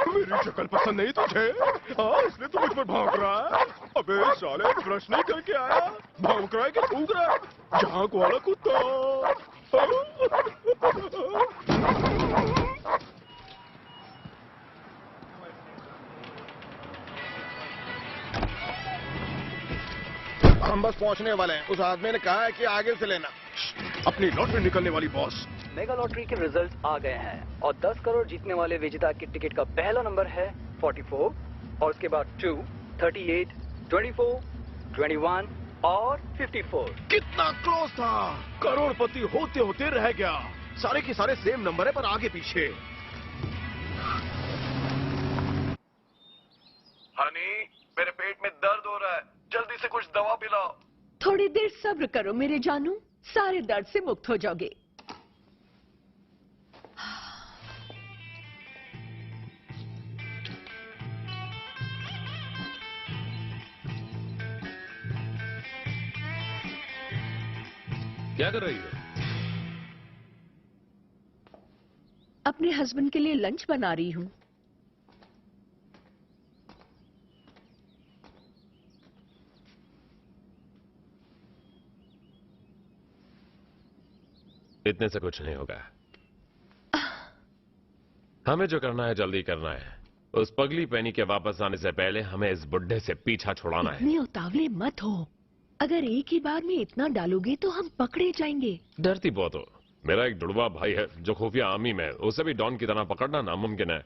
मेरी शक्ल पसंद नहीं तुझे? हाँ, इसलिए तू मुझ पर भौंक रहा है? अबे साले, ब्रश नहीं करके आया? भौंक रहा है कि थूक रहा है? झांक वाला कुत्ता। हम बस पहुंचने वाले हैं। उस आदमी ने कहा है कि आगे से लेना। अपनी लॉटरी निकलने वाली बॉस। मेगा लॉटरी के रिजल्ट आ गए हैं और 10 करोड़ जीतने वाले विजेता की टिकट का पहला नंबर है 44 और उसके बाद 2, 38, 24, 21 और 54। कितना क्लोज था। करोड़पति होते होते रह गया। सारे के सारे सेम नंबर है पर आगे पीछे। हनी, मेरे पेट में दर्द हो रहा है, जल्दी से कुछ दवा पिलाओ। थोड़ी देर सब्र करो मेरे जानू, सारे दर्द से मुक्त हो जाओगे। क्या कर रही हो? अपने हस्बैंड के लिए लंच बना रही हूँ। इतने से कुछ नहीं होगा। हमें जो करना है जल्दी करना है। उस पगली पेनी के वापस आने से पहले हमें इस बुड्ढे से पीछा छुड़ाना है। इतने उतावले मत हो। अगर एक ही बार में इतना डालोगे तो हम पकड़े जाएंगे। डरती बहुत हो। मेरा एक जुड़वा भाई है जो खुफिया आर्मी में, उसे भी डॉन की तरह पकड़ना नामुमकिन है।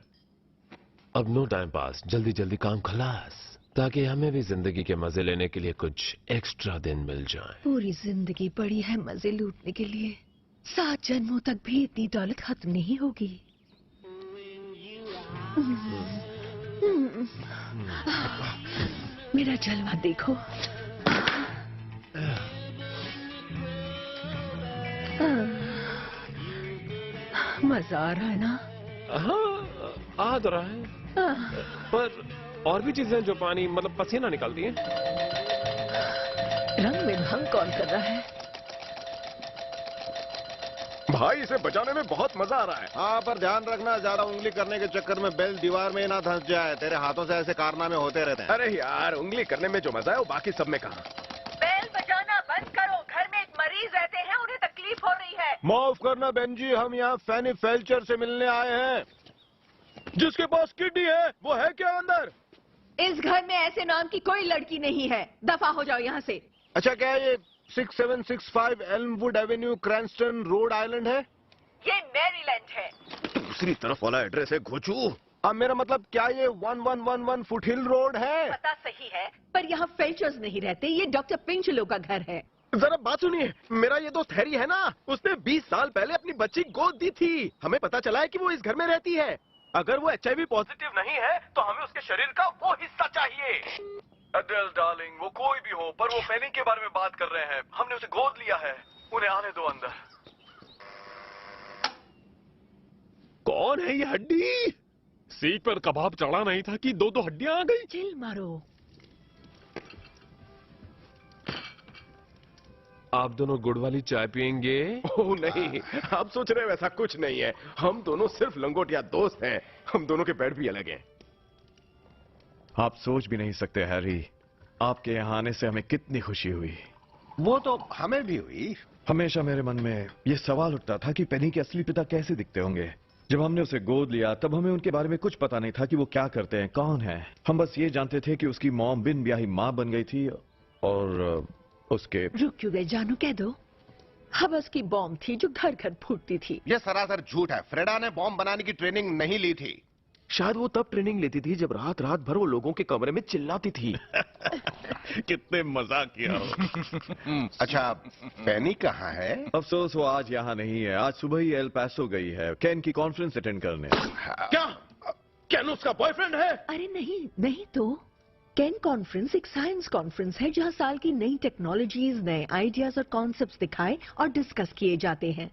अब नो टाइम पास, जल्दी जल्दी काम खलास, ताकि हमें भी जिंदगी के मजे लेने के लिए कुछ एक्स्ट्रा दिन मिल जाए। पूरी जिंदगी पड़ी है मजे लूटने के लिए। 7 जन्मों तक भी इतनी दौलत खत्म नहीं होगी। मेरा जलवा देखो। मजा आ रहा है ना? हाँ, आ तो रहा है, पर और भी चीजें जो पानी मतलब पसीना निकालती हैं। रंग में भंग कौन कर रहा है? भाई, इसे बचाने में बहुत मजा आ रहा है। हाँ, पर ध्यान रखना, ज्यादा उंगली करने के चक्कर में बेल दीवार में ना धंस जाए। तेरे हाथों से ऐसे कारनामे होते रहते हैं। अरे यार, उंगली करने में जो मजा है वो बाकी सब में कहा। बेल बजाना बंद करो, घर में एक मरीज रहते हैं, उन्हें तकलीफ हो रही है। माफ करना बहन जी, हम यहाँ फैनी फेल्चर से मिलने आए हैं। जिसके पास किडनी है वो है क्या अंदर? इस घर में ऐसे नाम की कोई लड़की नहीं है। दफा हो जाओ यहाँ से। अच्छा, क्या ये 6765 एल्मवुड एवेन्यू, क्रैंस्टन, रोड आइलैंड है? ये मैरीलैंड है। दूसरी तरफ वाला एड्रेस है घोचू। अब मेरा मतलब, क्या ये 1111 फुटहिल रोड है? पता सही है, पर यहाँ फेल्चर्स नहीं रहते। ये डॉक्टर पिंचलो का घर है। जरा बात सुनिए, मेरा ये दोस्त हैरी है ना, उसने 20 साल पहले अपनी बच्ची गोद दी थी। हमें पता चला है कि वो इस घर में रहती है। अगर वो HIV पॉजिटिव नहीं है तो हमें उसके शरीर का वो हिस्सा चाहिए। अडेल डार्लिंग, वो कोई भी हो, पर वो पेनी के बारे में बात कर रहे हैं। हमने उसे गोद लिया है। उन्हें आने दो अंदर। कौन है ये हड्डी? सीख पर कबाब चढ़ा नहीं था कि 2-2 हड्डियां आ गई। चिल मारो। आप दोनों गुड़ वाली चाय पियेंगे? ओह नहीं, आप सोच रहे हैं वैसा कुछ नहीं है। हम दोनों सिर्फ लंगोटिया दोस्त हैं। हम दोनों के बेड भी अलग हैं। आप सोच भी नहीं सकते हैरी, आपके यहाँ आने से हमें कितनी खुशी हुई। वो तो हमें भी हुई। हमेशा मेरे मन में ये सवाल उठता था कि पेनी के असली पिता कैसे दिखते होंगे। जब हमने उसे गोद लिया तब हमें उनके बारे में कुछ पता नहीं था कि वो क्या करते हैं, कौन है। हम बस ये जानते थे कि उसकी मॉम बिन ब्याही माँ बन गई थी और उसके। रुक क्यों गए जानू, कह दो। हवस की बॉम्ब थी जो घर घर फूटती थी। ये सरासर झूठ है। फ्रेडा ने बॉम्ब बनाने की ट्रेनिंग नहीं ली थी। शायद वो तब ट्रेनिंग लेती थी जब रात रात भर वो लोगों के कमरे में चिल्लाती थी। कितने मजाक किया हो। अच्छा, पेनी कहाँ है? अफसोस वो आज यहाँ नहीं है। आज सुबह ही एल पैसो गई है कैन की कॉन्फ्रेंस अटेंड करने। क्या कैन उसका बॉयफ्रेंड है? अरे नहीं, नहीं तो कैन कॉन्फ्रेंस एक साइंस कॉन्फ्रेंस है जहाँ साल की नई टेक्नोलॉजीज, नए आइडियाज और कॉन्सेप्ट्स दिखाए और डिस्कस किए जाते हैं।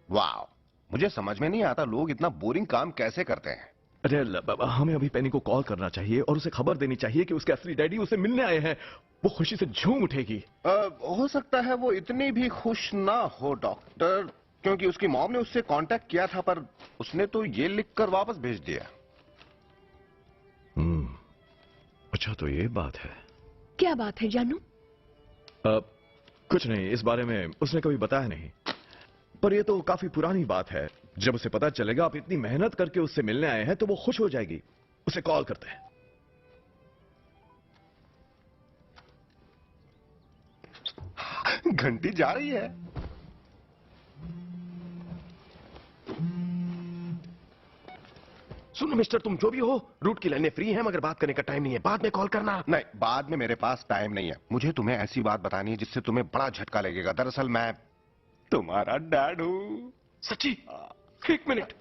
वाह, मुझे समझ में नहीं आता लोग इतना बोरिंग काम कैसे करते हैं। अरे हमें अभी पेनी को कॉल करना चाहिए और उसे खबर देनी चाहिए कि उसके असली डैडी उसे मिलने आए हैं। वो खुशी से झूम उठेगी। हो सकता है वो इतनी भी खुश ना हो डॉक्टर, क्योंकि उसकी मॉम ने उससे कांटेक्ट किया था पर उसने तो ये लिखकर वापस भेज दिया। अच्छा तो ये बात है। क्या बात है जानू? कुछ नहीं, इस बारे में उसने कभी बताया नहीं। पर ये तो काफी पुरानी बात है। जब उसे पता चलेगा आप इतनी मेहनत करके उससे मिलने आए हैं तो वो खुश हो जाएगी। उसे कॉल करते हैं। घंटी जा रही है। सुनो मिस्टर, तुम जो भी हो, रूट की लाइनें फ्री हैं मगर बात करने का टाइम नहीं है। बाद में कॉल करना। नहीं, बाद में मेरे पास टाइम नहीं है। मुझे तुम्हें ऐसी बात बतानी है जिससे तुम्हें बड़ा झटका लगेगा। दरअसल मैं तुम्हारा डैड हूँ। सच्ची? एक मिनट।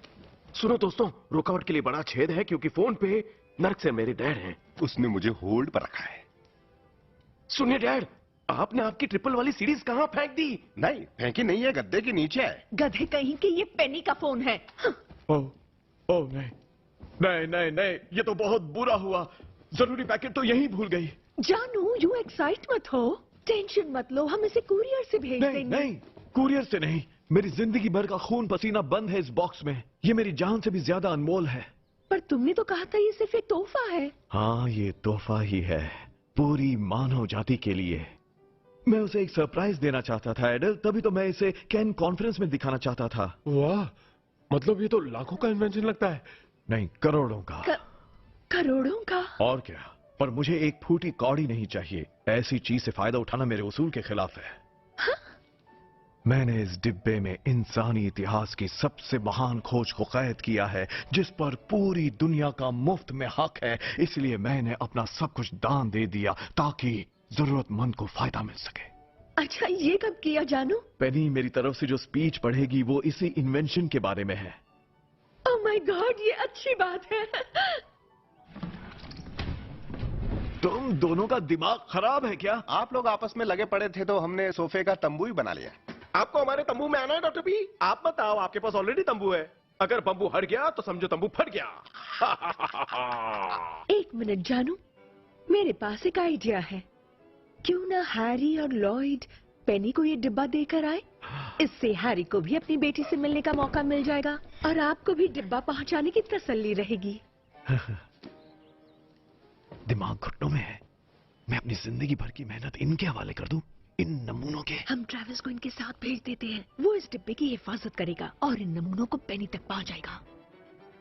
सुनो दोस्तों, रुकावट के लिए बड़ा छेद है क्योंकि फोन पे नर्क से मेरे डैड हैं। उसने मुझे होल्ड पर रखा है। सुनिए डैड, आपने आपकी ट्रिपल वाली सीरीज कहाँ फेंक दी? नहीं, फेंकी नहीं है, गद्दे के नीचे है। गधे कहीं के, ये पेनी का फोन है। ओह नहीं नहीं नहीं नहीं, ये तो बहुत बुरा हुआ। जरूरी पैकेट तो यहीं भूल गई। जानू, यू एक्साइट मत हो, टेंशन मत लो, हम इसे कुरियर से भेज देंगे। नहीं, कुरियर से नहीं। मेरी जिंदगी भर का खून पसीना बंद है इस बॉक्स में। ये मेरी जान से भी ज्यादा अनमोल है। पर तुमने तो कहा था ये सिर्फ एक तोहफा है। हाँ, ये तोहफा ही है पूरी मानव जाति के लिए। मैं उसे एक सरप्राइज देना चाहता था एडल, तभी तो मैं इसे कैन कॉन्फ्रेंस में दिखाना चाहता था। वाह, मतलब ये तो लाखों का इन्वेंशन लगता है। नहीं, करोड़ों का। करोड़ों का? और क्या। पर मुझे एक फूटी कौड़ी नहीं चाहिए। ऐसी चीज से फायदा उठाना मेरे उसूल के खिलाफ है। मैंने इस डिब्बे में इंसानी इतिहास की सबसे महान खोज को कैद किया है जिस पर पूरी दुनिया का मुफ्त में हक है। इसलिए मैंने अपना सब कुछ दान दे दिया ताकि जरूरतमंद को फायदा मिल सके। अच्छा, ये कब किया जानू? पेनी मेरी तरफ से जो स्पीच पढ़ेगी वो इसी इन्वेंशन के बारे में है। ओह माय गॉड, ये अच्छी बात है। तुम दोनों का दिमाग खराब है क्या? आप लोग आपस में लगे पड़े थे तो हमने सोफे का तंबू ही बना लिया। आपको हमारे तंबू में आना है डॉक्टर बी? आप बताओ, आपके पास ऑलरेडी तंबू है। अगर बम्बू हट गया तो समझो तंबू फट गया। एक मिनट जानू, मेरे पास एक आइडिया है। क्यों ना हैरी और लॉयड पेनी को ये डिब्बा देकर आए? इससे हैरी को भी अपनी बेटी से मिलने का मौका मिल जाएगा और आपको भी डिब्बा पहुंचाने की तसल्ली रहेगी। दिमाग घुटनों में है। मैं अपनी जिंदगी भर की मेहनत इनके हवाले कर दूं, इन नमूनों के। हम ट्रेविस को इनके साथ भेज देते हैं। वो इस डिब्बे की हिफाजत करेगा और इन नमूनों को पेनी तक पहुंचाएगा।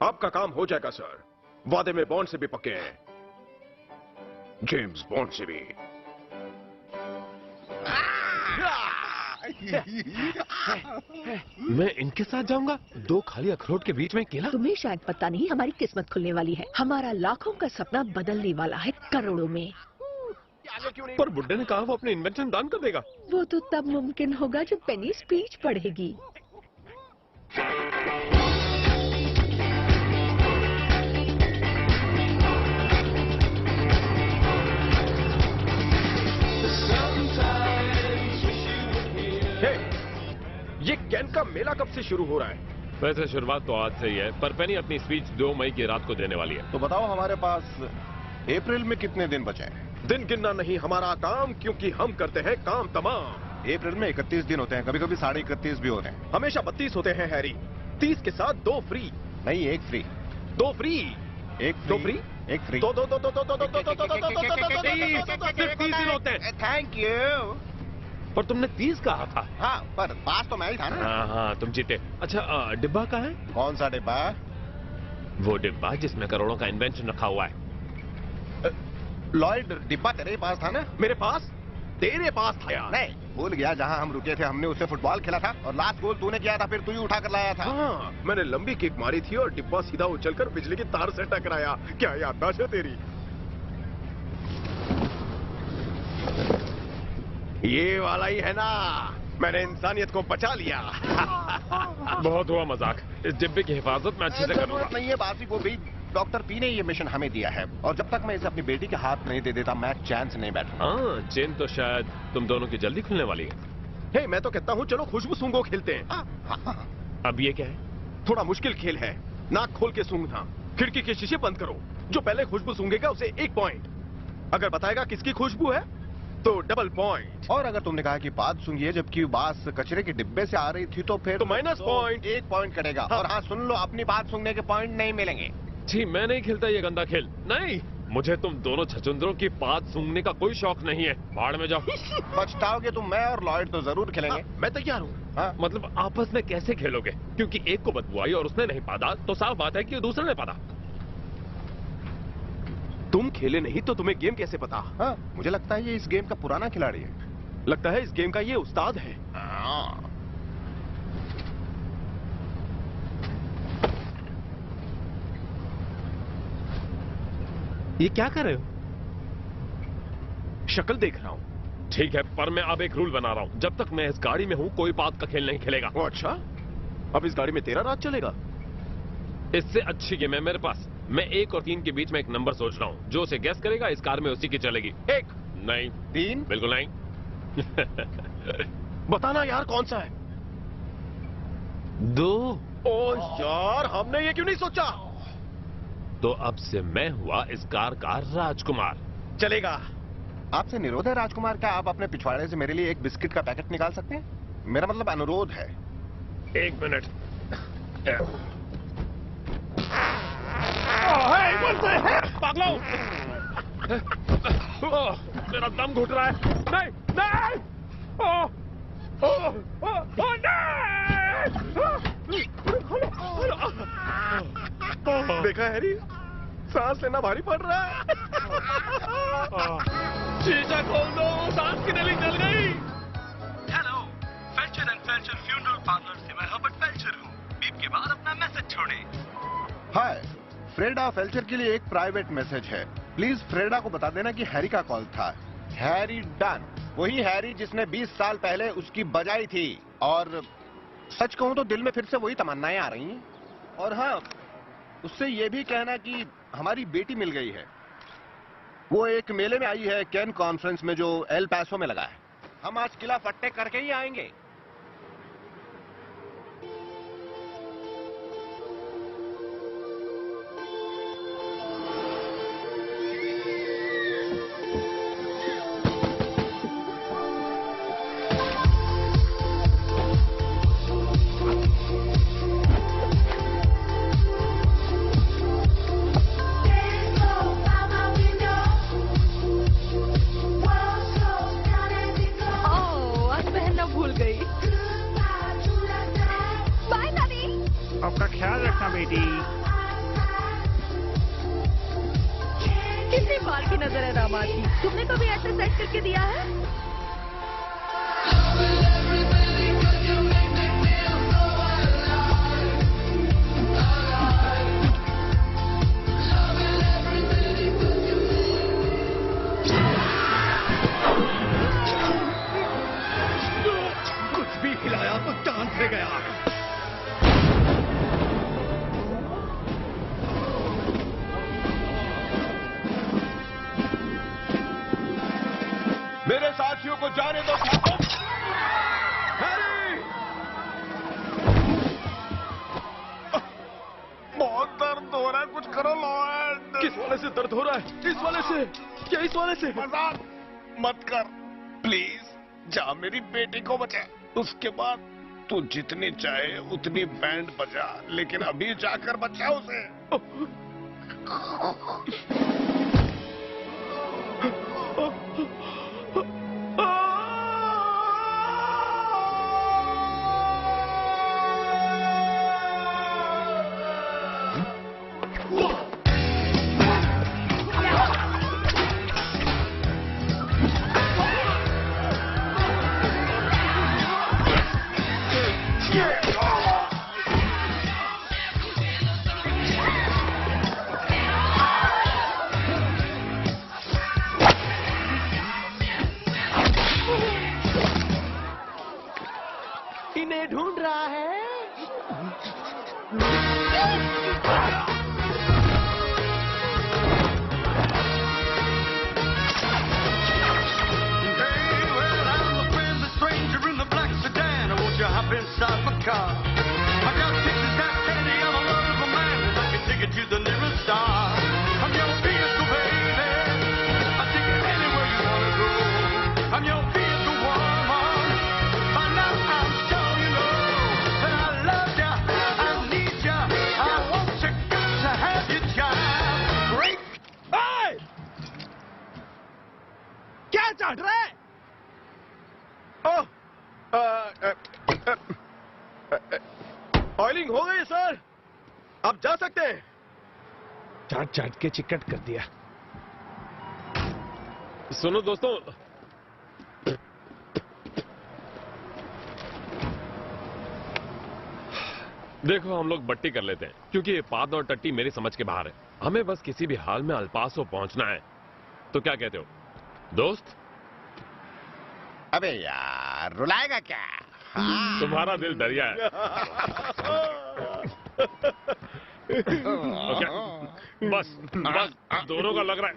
आपका काम हो जाएगा सर। वादे में बॉन्ड से भी पक्के हैं, जेम्स बॉन्ड से भी। मैं इनके साथ जाऊंगा? दो खाली अखरोट के बीच में केला? तुम्हें शायद पता नहीं, हमारी किस्मत खुलने वाली है। हमारा लाखों का सपना बदलने वाला है करोड़ों में। पर बुड्ढे ने कहा वो अपने इन्वेंशन दान कर देगा। वो तो तब मुमकिन होगा जब पेनी स्पीच पढ़ेगी। ये कैन का मेला कब से शुरू हो रहा है? वैसे शुरुआत तो आज से ही है, पर पेनी अपनी स्पीच 2 मई की रात को देने वाली है। तो बताओ हमारे पास अप्रैल में कितने दिन बचे हैं? दिन गिनना नहीं हमारा काम, क्योंकि हम करते हैं काम तमाम। अप्रैल में 31 दिन होते हैं, कभी कभी 31.5 भी होते हैं। हमेशा 32 होते हैं हैरी। 30 के साथ 2 फ्री। नहीं, 1 फ्री। 2 फ्री। 1 2 फ्री। एक फ्री। दो दो दो दो दो दो दो दो दो दो सिर्फ 30 दिन होते हैं। Thank you. पर तुमने 30 कहा था। हाँ, पर पास तो मैं ही था ना। हाँ हाँ, तुम जीते। अच्छा डिब्बा कहाँ है? कौन सा डिब्बा? वो डिब्बा जिसमें करोड़ों का इन्वेंशन रखा हुआ है। लॉयड, डिब्बा तेरे पास था ना? मेरे पास? तेरे पास था यार। नहीं, भूल गया जहाँ हम रुके थे, हमने उससे फुटबॉल खेला था और लास्ट गोल तूने किया था, फिर तू ही उठा कर लाया था। हाँ, मैंने लंबी किक मारी थी और डिब्बा सीधा उछलकर बिजली की तार से टकराया। क्या याददाश्त है तेरी? ये वाला ही है ना, मैंने इंसानियत को बचा लिया। बहुत हुआ मजाक। इस डिब्बे की हिफाजत मैं अच्छे से करूंगा। जरूरत नहीं है बासी को भी। डॉक्टर पी ने ये मिशन हमें दिया है और जब तक मैं इसे अपनी बेटी के हाथ नहीं दे देता मैं चैन से नहीं बैठूंगा। हाँ, चेन तो शायद तुम दोनों की जल्दी खुलने वाली है। हे, मैं तो कहता हूँ चलो खुशबू सूंघो खेलते हैं। अब ये क्या है? थोड़ा मुश्किल खेल है। नाक खोल के सूंघना। खिड़की के शीशे बंद करो। जो पहले खुशबू सूंघेगा उसे 1 पॉइंट। अगर बताएगा किसकी खुशबू है तो डबल पॉइंट। और अगर तुमने कहा कि बात सूंघी है जबकि बात कचरे के डिब्बे से आ रही थी तो फिर तो माइनस पॉइंट। 1 पॉइंट कटेगा। और हाँ सुन लो, अपनी बात सूंघने के पॉइंट नहीं मिलेंगे। जी, मैं नहीं खेलता ये गंदा खेल। नहीं, मुझे तुम दोनों छछुंदरों की बात सूंघने का कोई शौक नहीं है। भाड़ में जाओ। पछताओगे तुम। मैं और लॉयड तो जरूर खेलेंगे। हाँ, मैं तैयार हूँ। हाँ? मतलब आपस में कैसे खेलोगे? क्योंकि एक को बदबू आई और उसने नहीं पादा तो साफ बात है कि दूसरे ने पादा। तुम खेले नहीं तो तुम्हें गेम कैसे पता? हाँ, मुझे लगता है ये इस गेम का पुराना खिलाड़ी है। लगता है इस गेम का ये उस्ताद है। ये क्या कर रहे हो? शक्ल देख रहा हूँ। ठीक है, पर मैं अब एक रूल बना रहा हूँ। जब तक मैं इस गाड़ी में हूँ कोई बात का खेल नहीं खेलेगा। ओ अच्छा, अब इस गाड़ी में तेरा राज चलेगा? इससे अच्छी गेम है मेरे पास। मैं 1 और 3 के बीच में एक नंबर सोच रहा हूँ। जो उसे गैस करेगा इस कार में उसी की चलेगी। 1 नहीं, 3 बिल्कुल नहीं। बताना यार कौन सा है? 2। ओ यार, हमने ये क्यों नहीं सोचा? तो अब से मैं हुआ इस कार का राजकुमार। चलेगा। आपसे निरोध है राजकुमार, क्या आप अपने पिछवाड़े से मेरे लिए एक बिस्किट का पैकेट निकाल सकते हैं? मेरा मतलब अनुरोध है। 1 मिनट। पागलो! मेरा दम घुट रहा है। नहीं नहीं! देखा हैरी, सांस लेना भारी पड़ रहा है। शीशा खोल दो, सांस की नली चल गई। हेलो, फेल्चर एंड फेल्चर फ्यूनरल पार्लर से मैं हर्बर्ट फेल्चर हूँ। बीप के बाद अपना मैसेज छोड़ें। हाय, फ्रेडा फेल्चर के लिए एक प्राइवेट मैसेज है। प्लीज फ्रेडा को बता देना कि हैरी का कॉल था। हैरी डन, वही हैरी जिसने 20 साल पहले उसकी बजाई थी। और सच कहूं तो दिल में फिर से वही तमन्नाएं आ रही हैं। और हाँ, उससे ये भी कहना कि हमारी बेटी मिल गई है। वो एक मेले में आई है, कैन कॉन्फ्रेंस में, जो एल पैसो में लगा है। हम आज किला फट्टे करके ही आएंगे। आपका ख्याल रखना बेटी। कितनी बार की नजर है दामाद की? तुमने कभी ऐसे सेट करके दिया है? कुछ भी खिलाया तो जान से गया। मेरे साथियों को जाने दो। बहुत दर्द हो रहा है, कुछ करो लॉयड। किस वाले से दर्द हो रहा है? इस वाले से? क्या इस वाले से? मजाक मत कर प्लीज। जा मेरी बेटी को बचा। उसके बाद तू जितनी चाहे उतनी बैंड बजा, लेकिन अभी जाकर बचा उसे। इन्हें ढूंढ रहा है। Inside my car, I got pictures that candy. I'm a wonderful man, and I can take it to the nearest star. I'm your vehicle, baby. I take it anywhere you wanna go. I'm your vehicle, woman. By now I'm sure you know that I love ya, I need ya, I want you, got to have you, child. Great. Hey! क्या चाट रहा है? ओह, oiling हो गई sir, आप जा सकते हैं। चाट चाट के चिकट कर दिया। सुनो दोस्तों, देखो हम लोग बट्टी कर लेते हैं क्योंकि ये पाद और टट्टी मेरी समझ के बाहर है। हमें बस किसी भी हाल में अल्पासो पहुंचना है। तो क्या कहते हो दोस्त? अबे यार रुलाएगा क्या? तुम्हारा दिल दरिया है। ओके, बस दोनों का लग रहा है।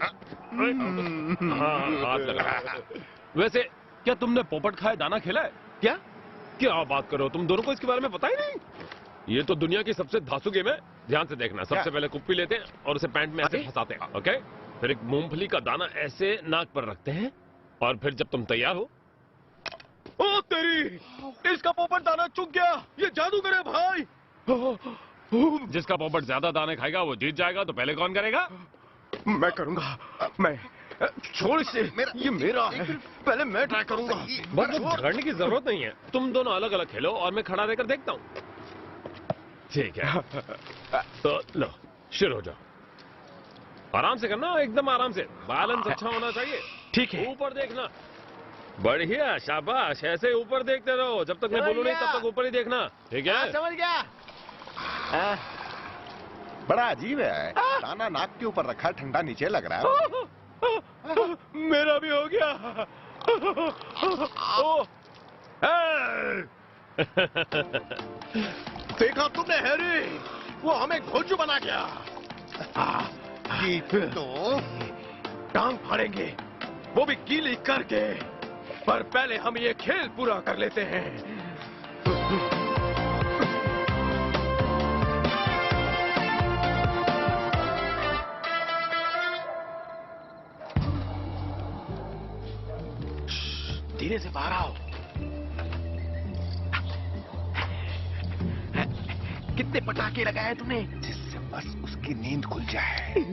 हाँ, हाथ लग रहा है। वैसे क्या तुमने पोपट खाए दाना खेला है? क्या बात करो, तुम दोनों को इसके बारे में पता ही नहीं? ये तो दुनिया की सबसे धांसू गेम है। ध्यान से देखना, सबसे पहले कुप्पी लेते हैं और उसे पैंट में ऐसे फंसाते हैं। ओके, फिर एक मूंगफली का दाना ऐसे नाक पर रखते हैं और फिर जब तुम तैयार हो, ओ तेरी, इसका पोपट दाना चुक गया। ये जादूगर है भाई। जिसका पोपट ज्यादा दाने खाएगा वो जीत जाएगा। तो पहले कौन करेगा? मैं करूंगा। मैं छोड़ इसे, ये मेरा है। पहले मैं ट्राई करूंगा। बस झगड़ने की जरूरत नहीं है, तुम दोनों अलग अलग खेलो और मैं खड़ा रहकर देखता हूँ। ठीक है, तो लो शुरू हो जाओ। आराम से करना, एकदम आराम से। बैलेंस अच्छा होना चाहिए। ठीक है। ऊपर देखना। बढ़िया, शाबाश। ऐसे ऊपर देखते रहो, जब तक मैं बोलूं नहीं तब तक ऊपर ही देखना। ठीक है? समझ गया। बड़ा अजीब है, दाना नाक के ऊपर रखा, ठंडा नीचे लग रहा है। मेरा भी हो गया। देखा तुमने हैरी, वो हमें घोंचू बना गया। तो टांग फाड़ेंगे, वो भी गीली करके। पर पहले हम ये खेल पूरा कर लेते हैं। धीरे से बाहर आओ। कितने पटाखे लगाए तुमने? जिससे बस उसकी नींद खुल जाए।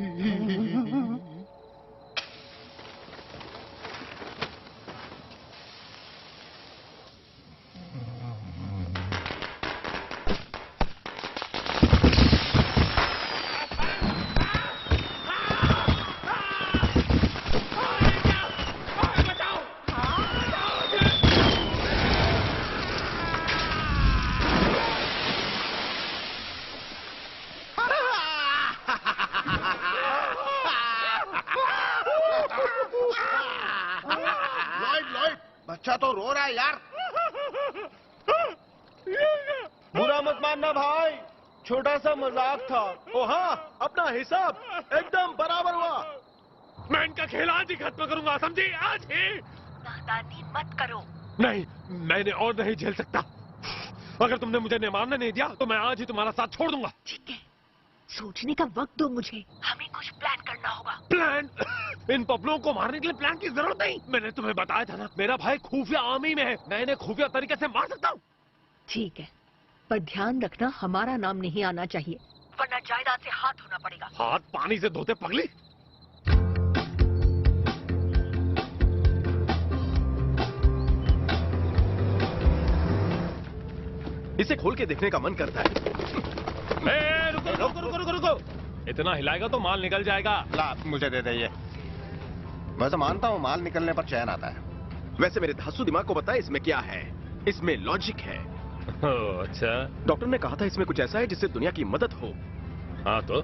बच्चा तो रो रहा है यार। बुरा मत मानना भाई, छोटा सा मजाक था। ओ हाँ, अपना हिसाब एकदम बराबर हुआ। मैं इनका खेल आज ही खत्म करूंगा, समझी? आज ही। नादानी मत करो। नहीं, मैंने और नहीं झेल सकता। अगर तुमने मुझे मारने नहीं दिया तो मैं आज ही तुम्हारा साथ छोड़ दूंगा। ठीक है, सोचने का वक्त दो मुझे। हमें कुछ प्लान करना होगा। प्लान? इन पपलों को मारने के लिए प्लान की जरूरत नहीं। मैंने तुम्हें बताया था ना, मेरा भाई खुफिया आर्मी में है। मैं इन्हें खुफिया तरीके से मार सकता हूँ। ठीक है, पर ध्यान रखना हमारा नाम नहीं आना चाहिए। वरना जायदाद से हाथ धोना पड़ेगा। हाथ पानी से धोते पगली? इसे खोल के देखने का मन करता है। रुको रुको रुको रुको रुको, इतना हिलाएगा तो माल निकल जाएगा। ला मुझे दे दे ये। वैसे मानता हूँ माल निकलने पर चैन आता है। वैसे मेरे धांसू दिमाग को पता है इसमें क्या है। इसमें लॉजिक है। अच्छा, डॉक्टर ने कहा था इसमें कुछ ऐसा है जिससे दुनिया की मदद हो। हाँ तो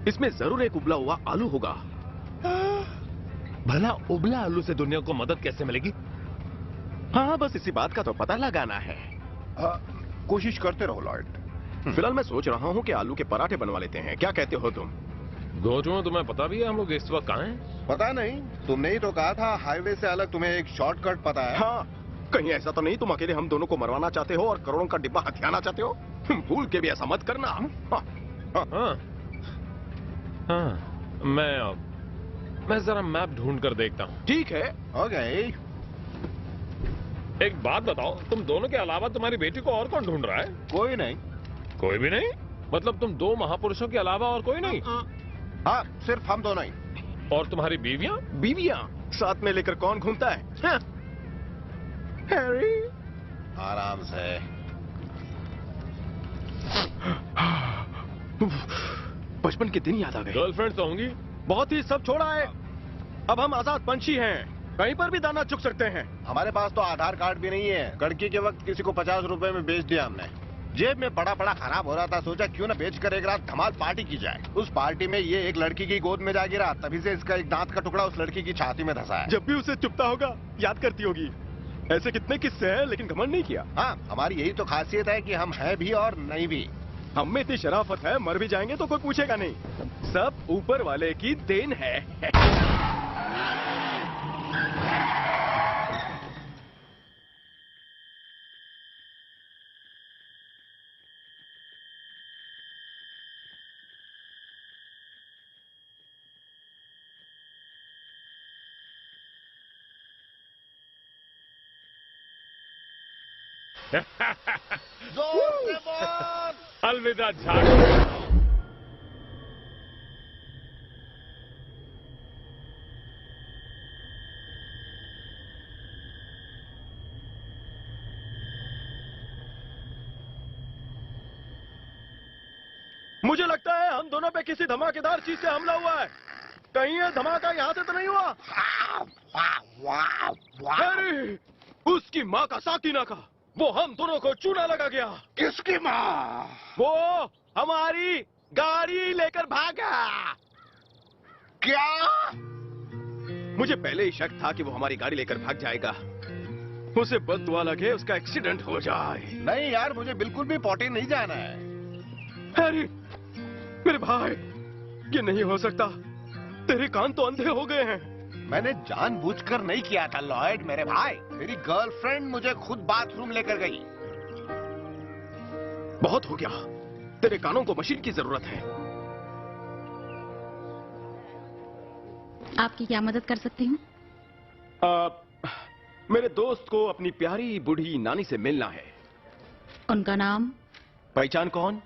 इसमें जरूर एक उबला हुआ आलू होगा। भला उबला आलू से दुनिया को मदद कैसे मिलेगी? हाँ, बस इसी बात का तो पता लगाना है। कोशिश करते रहो लॉयड। फिलहाल मैं सोच रहा हूँ कि आलू के पराठे बनवा लेते हैं। क्या कहते हो तुम? गोचू, तुम्हें पता भी है हम लोग इस वक्त कहाँ हैं? पता नहीं, तुमने ही तो कहा था हाईवे से अलग तुम्हें एक शॉर्टकट पता है। हाँ, कहीं ऐसा तो नहीं तुम अकेले हम दोनों को मरवाना चाहते हो और करोड़ों का डिब्बा हथियाना चाहते हो? भूल के भी ऐसा मत करना। हाँ, हाँ, हाँ, मैं जरा मैप ढूंढ कर देखता हूँ। ठीक है। ओके। एक बात बताओ, तुम दोनों के अलावा तुम्हारी बेटी को और कौन ढूंढ रहा है? कोई नहीं। कोई भी नहीं? मतलब तुम दो महापुरुषों के अलावा और कोई नहीं? हाँ, सिर्फ हम दोनों ही। और तुम्हारी बीवियां? बीवियां साथ में लेकर कौन घूमता है? हाँ। हैरी, आराम से। बचपन के दिन याद आ गए। गर्लफ्रेंड तो होंगी? बहुत ही सब छोड़ा है। अब हम आजाद पंछी हैं, कहीं पर भी दाना चुग सकते हैं। हमारे पास तो आधार कार्ड भी नहीं है। लड़की के वक्त किसी को 50 रुपए में बेच दिया हमने। जेब में पड़ा पड़ा खराब हो रहा था, सोचा क्यों ना बेचकर एक रात धमाल पार्टी की जाए। उस पार्टी में ये एक लड़की की गोद में जा गिरा, तभी से इसका एक दांत का टुकड़ा उस लड़की की छाती में धंसा है। जब भी उसे चुपता होगा याद करती होगी। ऐसे कितने किस्से हैं, लेकिन घमंड नहीं किया। हाँ, हमारी यही तो खासियत है कि हम हैं भी और नहीं भी। हम में इतनी शराफत है, मर भी जाएंगे तो कोई पूछेगा नहीं। सब ऊपर वाले की देन है। जोर से बोल। अलविदा झाड़। मुझे लगता है हम दोनों पे किसी धमाकेदार चीज से हमला हुआ है। कहीं ये धमाका यहाँ से तो नहीं हुआ? अरे, उसकी माँ का साकीना का, वो हम दोनों को चूना लगा गया। किसकी माँ? वो हमारी गाड़ी लेकर भागा। क्या? मुझे पहले ही शक था कि वो हमारी गाड़ी लेकर भाग जाएगा। उसे बददुआ लगे उसका एक्सीडेंट हो जाए। नहीं यार, मुझे बिल्कुल भी पॉटी नहीं जाना है। हैरी, मेरे भाई, ये नहीं हो सकता। तेरे कान तो अंधे हो गए हैं। मैंने जानबूझकर नहीं किया था लॉयड मेरे भाई। मेरी गर्लफ्रेंड मुझे खुद बाथरूम लेकर गई। बहुत हो गया, तेरे कानों को मशीन की जरूरत है। आपकी क्या मदद कर सकती हूँ? मेरे दोस्त को अपनी प्यारी बूढ़ी नानी से मिलना है। उनका नाम? पहचान कौन?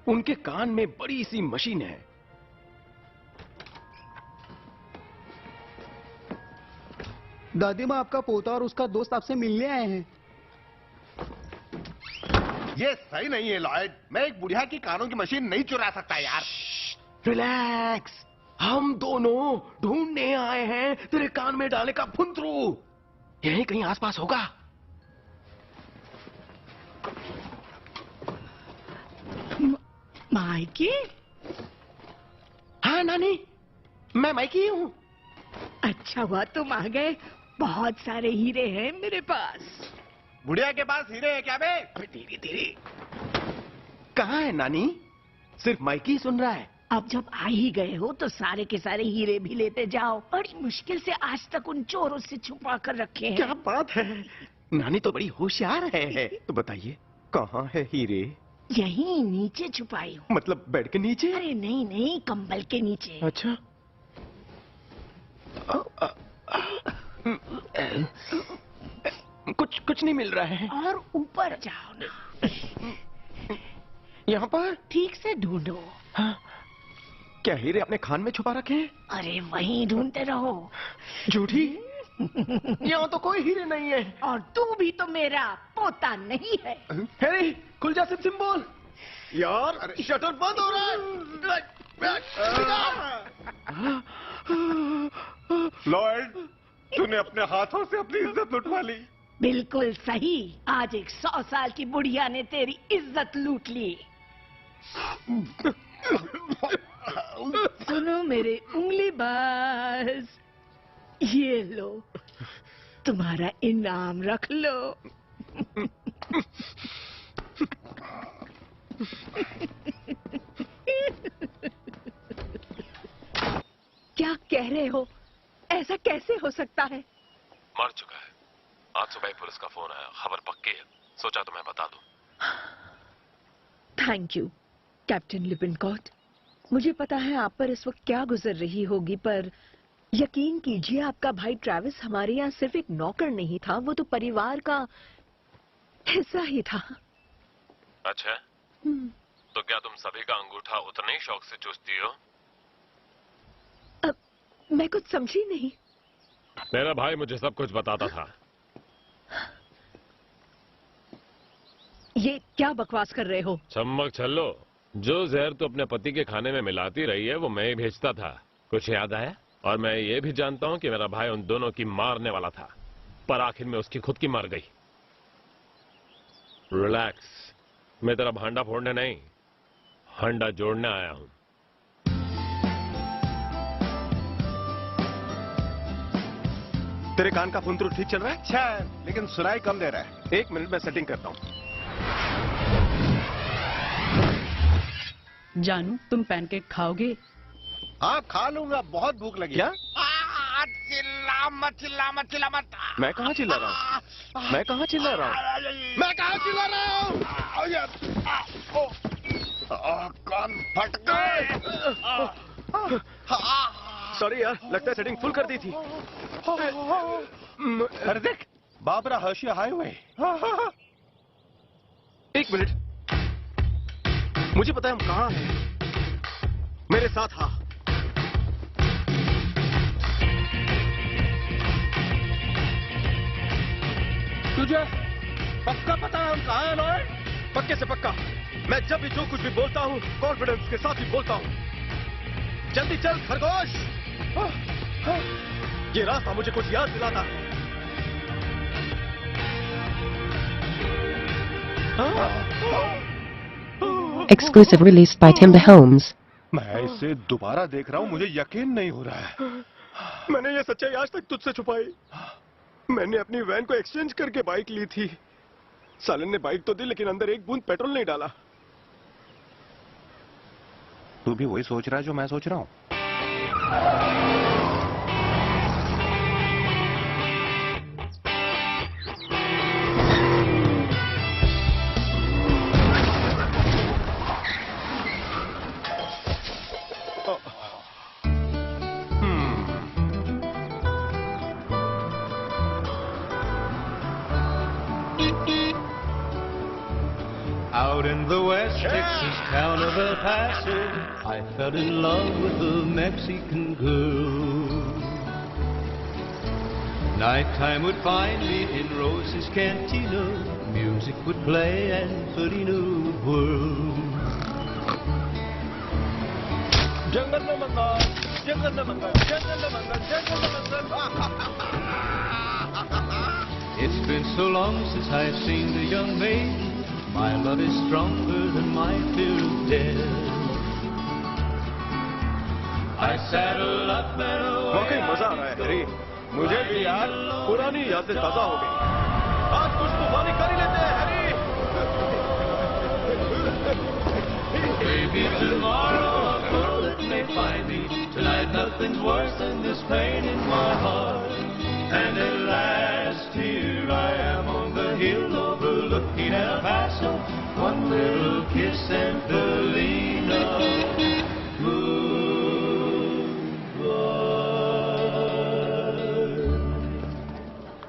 उनके कान में बड़ी सी मशीन है। दादी माँ, आपका पोता और उसका दोस्त आपसे मिलने आए हैं। ये सही नहीं है लॉयड। मैं एक बुढ़िया की कानों की मशीन नहीं चुरा सकता यार। रिलैक्स, हम दोनों ढूंढने आए हैं तेरे कान में डाले का फुंतरू। यहीं कहीं आसपास होगा। माइकी? हाँ नानी, मैं माइकी हूँ। अच्छा हुआ तुम आ गए। बहुत सारे हीरे हैं मेरे पास। बुढ़िया के पास हीरे है क्या बे? अबे धीरे धीरे। कहाँ है नानी? सिर्फ माइकी सुन रहा है। अब जब आ ही गए हो तो सारे के सारे हीरे भी लेते जाओ। बड़ी मुश्किल से आज तक उन चोरों से छुपा कर रखे हैं। क्या बात है, नानी तो बड़ी होशियार है। तो बताइए कहाँ है हीरे? यहीं नीचे छुपाई हूँ। मतलब बेड के नीचे? अरे नहीं नहीं, कंबल के नीचे। अच्छा। कुछ नहीं मिल रहा है। और ऊपर जाओ ना। यहाँ पर? ठीक से ढूंढो। हाँ? क्या हीरे अपने खान में छुपा रखे हैं? अरे वहीं ढूंढते रहो। झूठी? यहाँ तो कोई हीरे नहीं है। और तू भी तो मेरा पोता नहीं है। हैरी, खुल जा सिम बोल। यार शटर बंद हो रहा है। लॉयड, तूने अपने हाथों से अपनी इज्जत लुटवा ली। बिल्कुल सही। आज एक 100 साल की बुढ़िया ने तेरी इज्जत लूट ली। सुनो मेरे उंगली बाज, ये लो, तुम्हारा इनाम रख लो। क्या कह रहे हो? ऐसा कैसे हो सकता है? मर चुका है। आज सुबह ही पुलिस का फोन आया, खबर पक्की है। सोचा तुम्हें बता दूं। Thank you captain Lippincott. मुझे पता है आप पर इस वक्त क्या गुजर रही होगी, पर यकीन कीजिए आपका भाई ट्रैविस हमारे यहाँ सिर्फ एक नौकर नहीं था, वो तो परिवार का हिस्सा ही था। अच्छा, तो क्या तुम सभी का अंगूठा उतने ही शौक से चूसती हो? मैं कुछ समझी नहीं। मेरा भाई मुझे सब कुछ बताता था। ये क्या बकवास कर रहे हो? चम्मक छल्लो, जो जहर तू अपने पति के खाने में मिलाती रही है वो मैं ही भेजता था। कुछ याद आया? और मैं ये भी जानता हूँ कि मेरा भाई उन दोनों की मारने वाला था, पर आखिर में उसकी खुद की मर गई। रिलैक्स, मैं तेरा भांडा फोड़ने नहीं, हंडा जोड़ने आया हूँ। तेरे कान का फुंतरू ठीक चल रहा है? अच्छा, लेकिन सुनाई कम दे रहा है। 1 मिनट में सेटिंग करता हूँ। जानू, तुम पैनकेक खाओगे? हाँ खा लूंगा, बहुत भूख लगी। क्या? चिल्ला मत, चिल्ला मत, चिल्ला मत। मैं कहाँ चिल्ला रहा हूँ? मैं कहाँ चिल्ला रहा हूँ? मैं कहाँ चिल्ला रहा हूँ? कान फट गए। सॉरी यार, लगता है सेटिंग फुल कर दी थी। अरे देख, बाबरा हर्षिया हाईवे। 1 मिनट, मुझे पता है हम कहाँ हैं। मेरे साथ हाँ। तुझे पक्का पता है हम कहाँ हैं लॉयड? पक्के से पक्का। मैं जब भी जो कुछ भी बोलता हूँ कॉन्फिडेंस के साथ ही बोलता हूँ। जल्दी चल खरगोश। ये रास्ता मुझे कुछ याद दिलाता है। Exclusive released by Tim the Holmes. मैं इसे दोबारा देख रहा हूँ, मुझे यकीन नहीं हो रहा है। मैंने ये सच्चाई आज तक तुझसे छुपाई। मैंने अपनी वैन को एक्सचेंज करके बाइक ली थी। सालन ने बाइक तो दी लेकिन अंदर एक बूंद पेट्रोल नहीं डाला। तू भी वही सोच रहा है जो मैं सोच रहा हूँ? Out in the West Texas town of El Paso, I fell in love with a Mexican girl. Nighttime would find me in Rose's Cantina, music would play and Felina would whirl. जंगल में मंगल, जंगल में मंगल, जंगल में मंगल, जंगल में मंगल। It's been so long since I've seen the young maid. My love is stronger than my fear of death. I saddle up and away. वाकई मजा आ रहा है Harry. मुझे भी यार पुरानी यादें ताजा हो गई। आज कुछ तूफानी कर ही लेते हैं Harry. Maybe tomorrow a bullet may find me. Tonight nothing's worse than this pain in my heart. And at last here I am on the hill overlooking El Paso. One little kiss and Felina.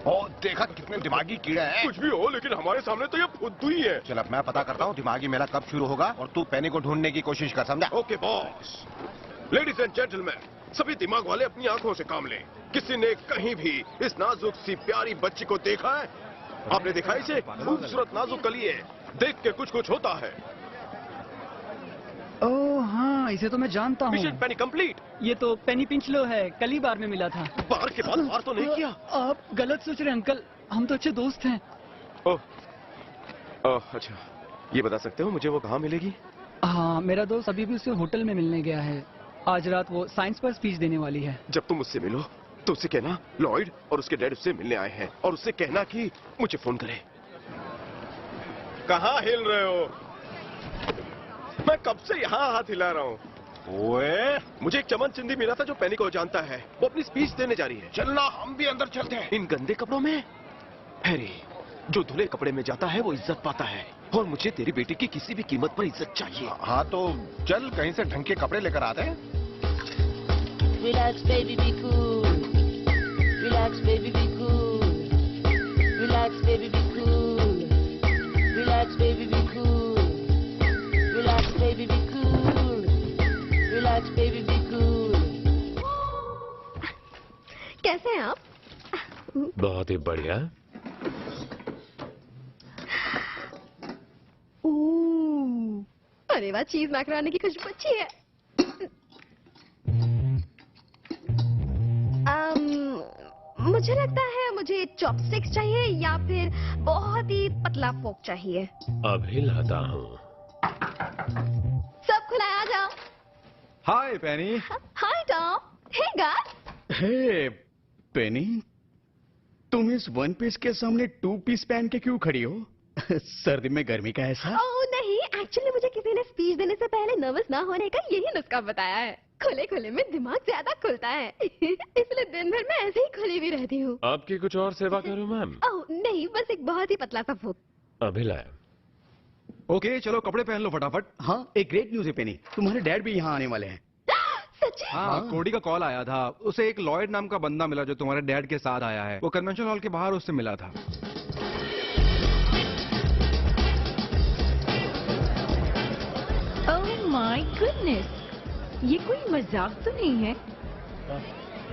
ओ देखा कितने दिमागी कीड़ा है। कुछ भी हो, लेकिन हमारे सामने तो ये फुद्दू ही है। चल अब मैं पता करता हूँ दिमागी मेला कब शुरू होगा और तू पेनी को ढूंढने की कोशिश कर, समझा? Okay boss. Ladies and gentleman, सभी दिमाग वाले अपनी आंखों से काम लें। किसी ने कहीं भी इस नाजुक सी प्यारी बच्ची को देखा है? आपने देखा इसे? खूबसूरत नाजुक कली है, देख के कुछ कुछ होता है। ओह हाँ, इसे तो मैं जानता हूँ। मिशन पेनी कंप्लीट। ये तो पेनी पिंचलो है, कल ही बार में मिला था। बार के बाद बार तो नहीं किया। आप गलत सोच रहे हैं अंकल, हम तो अच्छे दोस्त हैं। ओह अच्छा, ये बता सकते हो मुझे वो कहाँ मिलेगी? हाँ, मेरा दोस्त अभी भी उसे होटल में मिलने गया है। आज रात वो साइंस पर स्पीच देने वाली है। जब तुम उससे मिलो तो उससे कहना लॉयड और उसके डैड उससे मिलने आए हैं, और उससे कहना कि मुझे फोन करे। कहाँ हिल रहे हो? मैं कब से यहाँ हाथ हिला रहा हूँ। ओए, मुझे एक चमन चिंदी मिला था जो पेनी को जानता है। वो अपनी स्पीच देने जा रही है। चलना, हम भी अंदर चलते हैं। इन गंदे कपड़ों में? हैरी, जो धुले कपड़े में जाता है वो इज्जत पाता है, और मुझे तेरी बेटी की किसी भी कीमत पर इज्जत चाहिए। हाँ तो चल कहीं से ढंग के कपड़े लेकर आते हैं। Relax baby be cool. Relax baby be cool. Relax baby be cool. Relax baby be cool. Relax baby be cool. Relax baby be cool. कैसे हैं आप? बहुत ही बढ़िया। अरे वाह, चीज मैकरोनी की खुशबू अच्छी है। मुझे लगता है मुझे चॉपस्टिक्स चाहिए या फिर बहुत ही पतला फोक चाहिए। अभी लाता हूँ। सब खुला, आ जाओ। हाय पेनी। हाय टॉम। Hey guys. हे पेनी, तुम इस वन पीस के सामने टू पीस पहन के क्यों खड़ी हो? सर्दी में गर्मी का ऐसा? ओह नहीं, एक्चुअली मुझे किसी ने स्पीच देने से पहले नर्वस ना होने का यही नुस्खा बताया है। खुले खुले में दिमाग ज्यादा खुलता है। इसलिए दिन भर मैं ऐसे ही खुली भी रहती हूँ। आपकी कुछ और सेवा करूँ मैम? ओह नहीं, बस एक बहुत ही पतला सा फूक। अभी लाया। ओके चलो कपड़े पहन लो फटाफट। हाँ, एक ग्रेट न्यूज है पेनी, तुम्हारे डैड भी यहाँ आने वाले हैं। सच्ची? हाँ, कोडी का कॉल आया था। उसे एक लॉयड नाम का बंदा मिला जो तुम्हारे डैड के साथ आया है। वो कन्वेंशन हॉल के बाहर उससे मिला था। ओह माय गुडनेस, ये कोई मजाक तो नहीं है?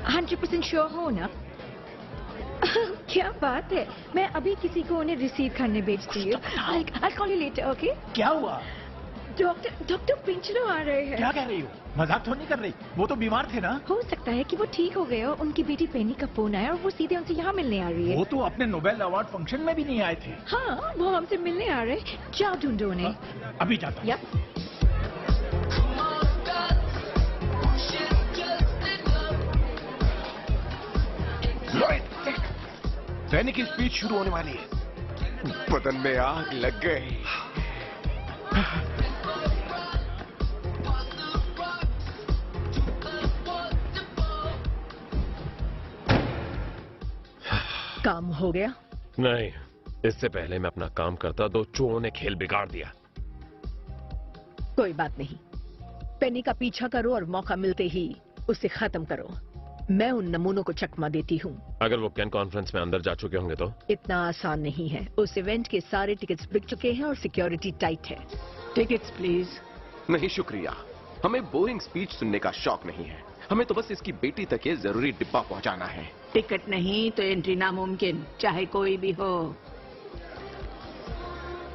100% श्योर हो ना? क्या बात है, मैं अभी किसी को उन्हें रिसीव करने भेजती हूँ। I'll call you later, okay? क्या हुआ? डॉक्टर पिंचलो आ रहे हैं। क्या कह रही हो? मजाक तो नहीं कर रही? वो तो बीमार थे ना? हो सकता है कि वो ठीक हो गए और उनकी बेटी पेनी का फोन आया और वो सीधे उनसे यहाँ मिलने आ रही है। वो तो अपने नोबेल अवार्ड फंक्शन में भी नहीं आए थे। हाँ, वो हमसे मिलने आ रहे। जाओ ढूंढो उन्हें। अभी जाता हूँ। Yep. पेनी की स्पीच शुरू होने वाली है। बदन में आग लग गई। काम हो गया? नहीं, इससे पहले मैं अपना काम करता तो चोरों ने खेल बिगाड़ दिया। कोई बात नहीं, पेनी का पीछा करो और मौका मिलते ही उसे खत्म करो। मैं उन नमूनों को चकमा देती हूँ। अगर वो कैन कॉन्फ्रेंस में अंदर जा चुके होंगे तो? इतना आसान नहीं है। उस इवेंट के सारे टिकट्स बिक चुके हैं और सिक्योरिटी टाइट है। Tickets please. नहीं शुक्रिया, हमें बोरिंग स्पीच सुनने का शौक नहीं है। हमें तो बस इसकी बेटी तक ये जरूरी डिब्बा पहुंचाना है। टिकट नहीं तो एंट्री नामुमकिन, चाहे कोई भी हो।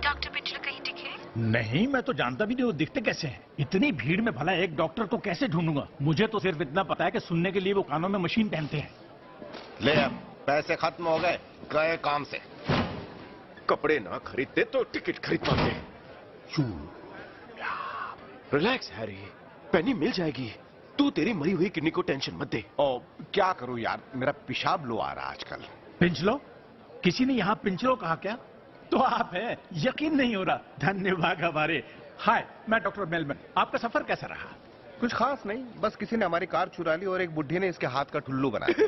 डॉक्टर पिंचलो कहीं दिखे? नहीं, मैं तो जानता भी नहीं वो दिखते कैसे हैं। इतनी भीड़ में भला एक डॉक्टर को कैसे ढूंढूंगा? मुझे तो सिर्फ इतना पता है कि सुनने के लिए वो कानों में मशीन पहनते हैं। ले अब पैसे खत्म हो गए, गए काम से। कपड़े ना खरीदते तो टिकट खरीद पाते। रिलैक्स हैरी, पेनी मिल जाएगी। तू तेरी मरी हुई किडनी को टेंशन मत दे। ओ क्या करूं यार, मेरा पेशाब लो आ रहा आजकल। पिंचलो? किसी ने यहाँ पिंचलो कहा क्या? तो आप है, यकीन नहीं हो रहा। धन्यवाद हमारे। हाय, मैं डॉक्टर मेलमन। आपका सफर कैसा रहा? कुछ खास नहीं, बस किसी ने हमारी कार चुरा ली और एक बुढ़ी ने इसके हाथ का ठुल्लू बनाया।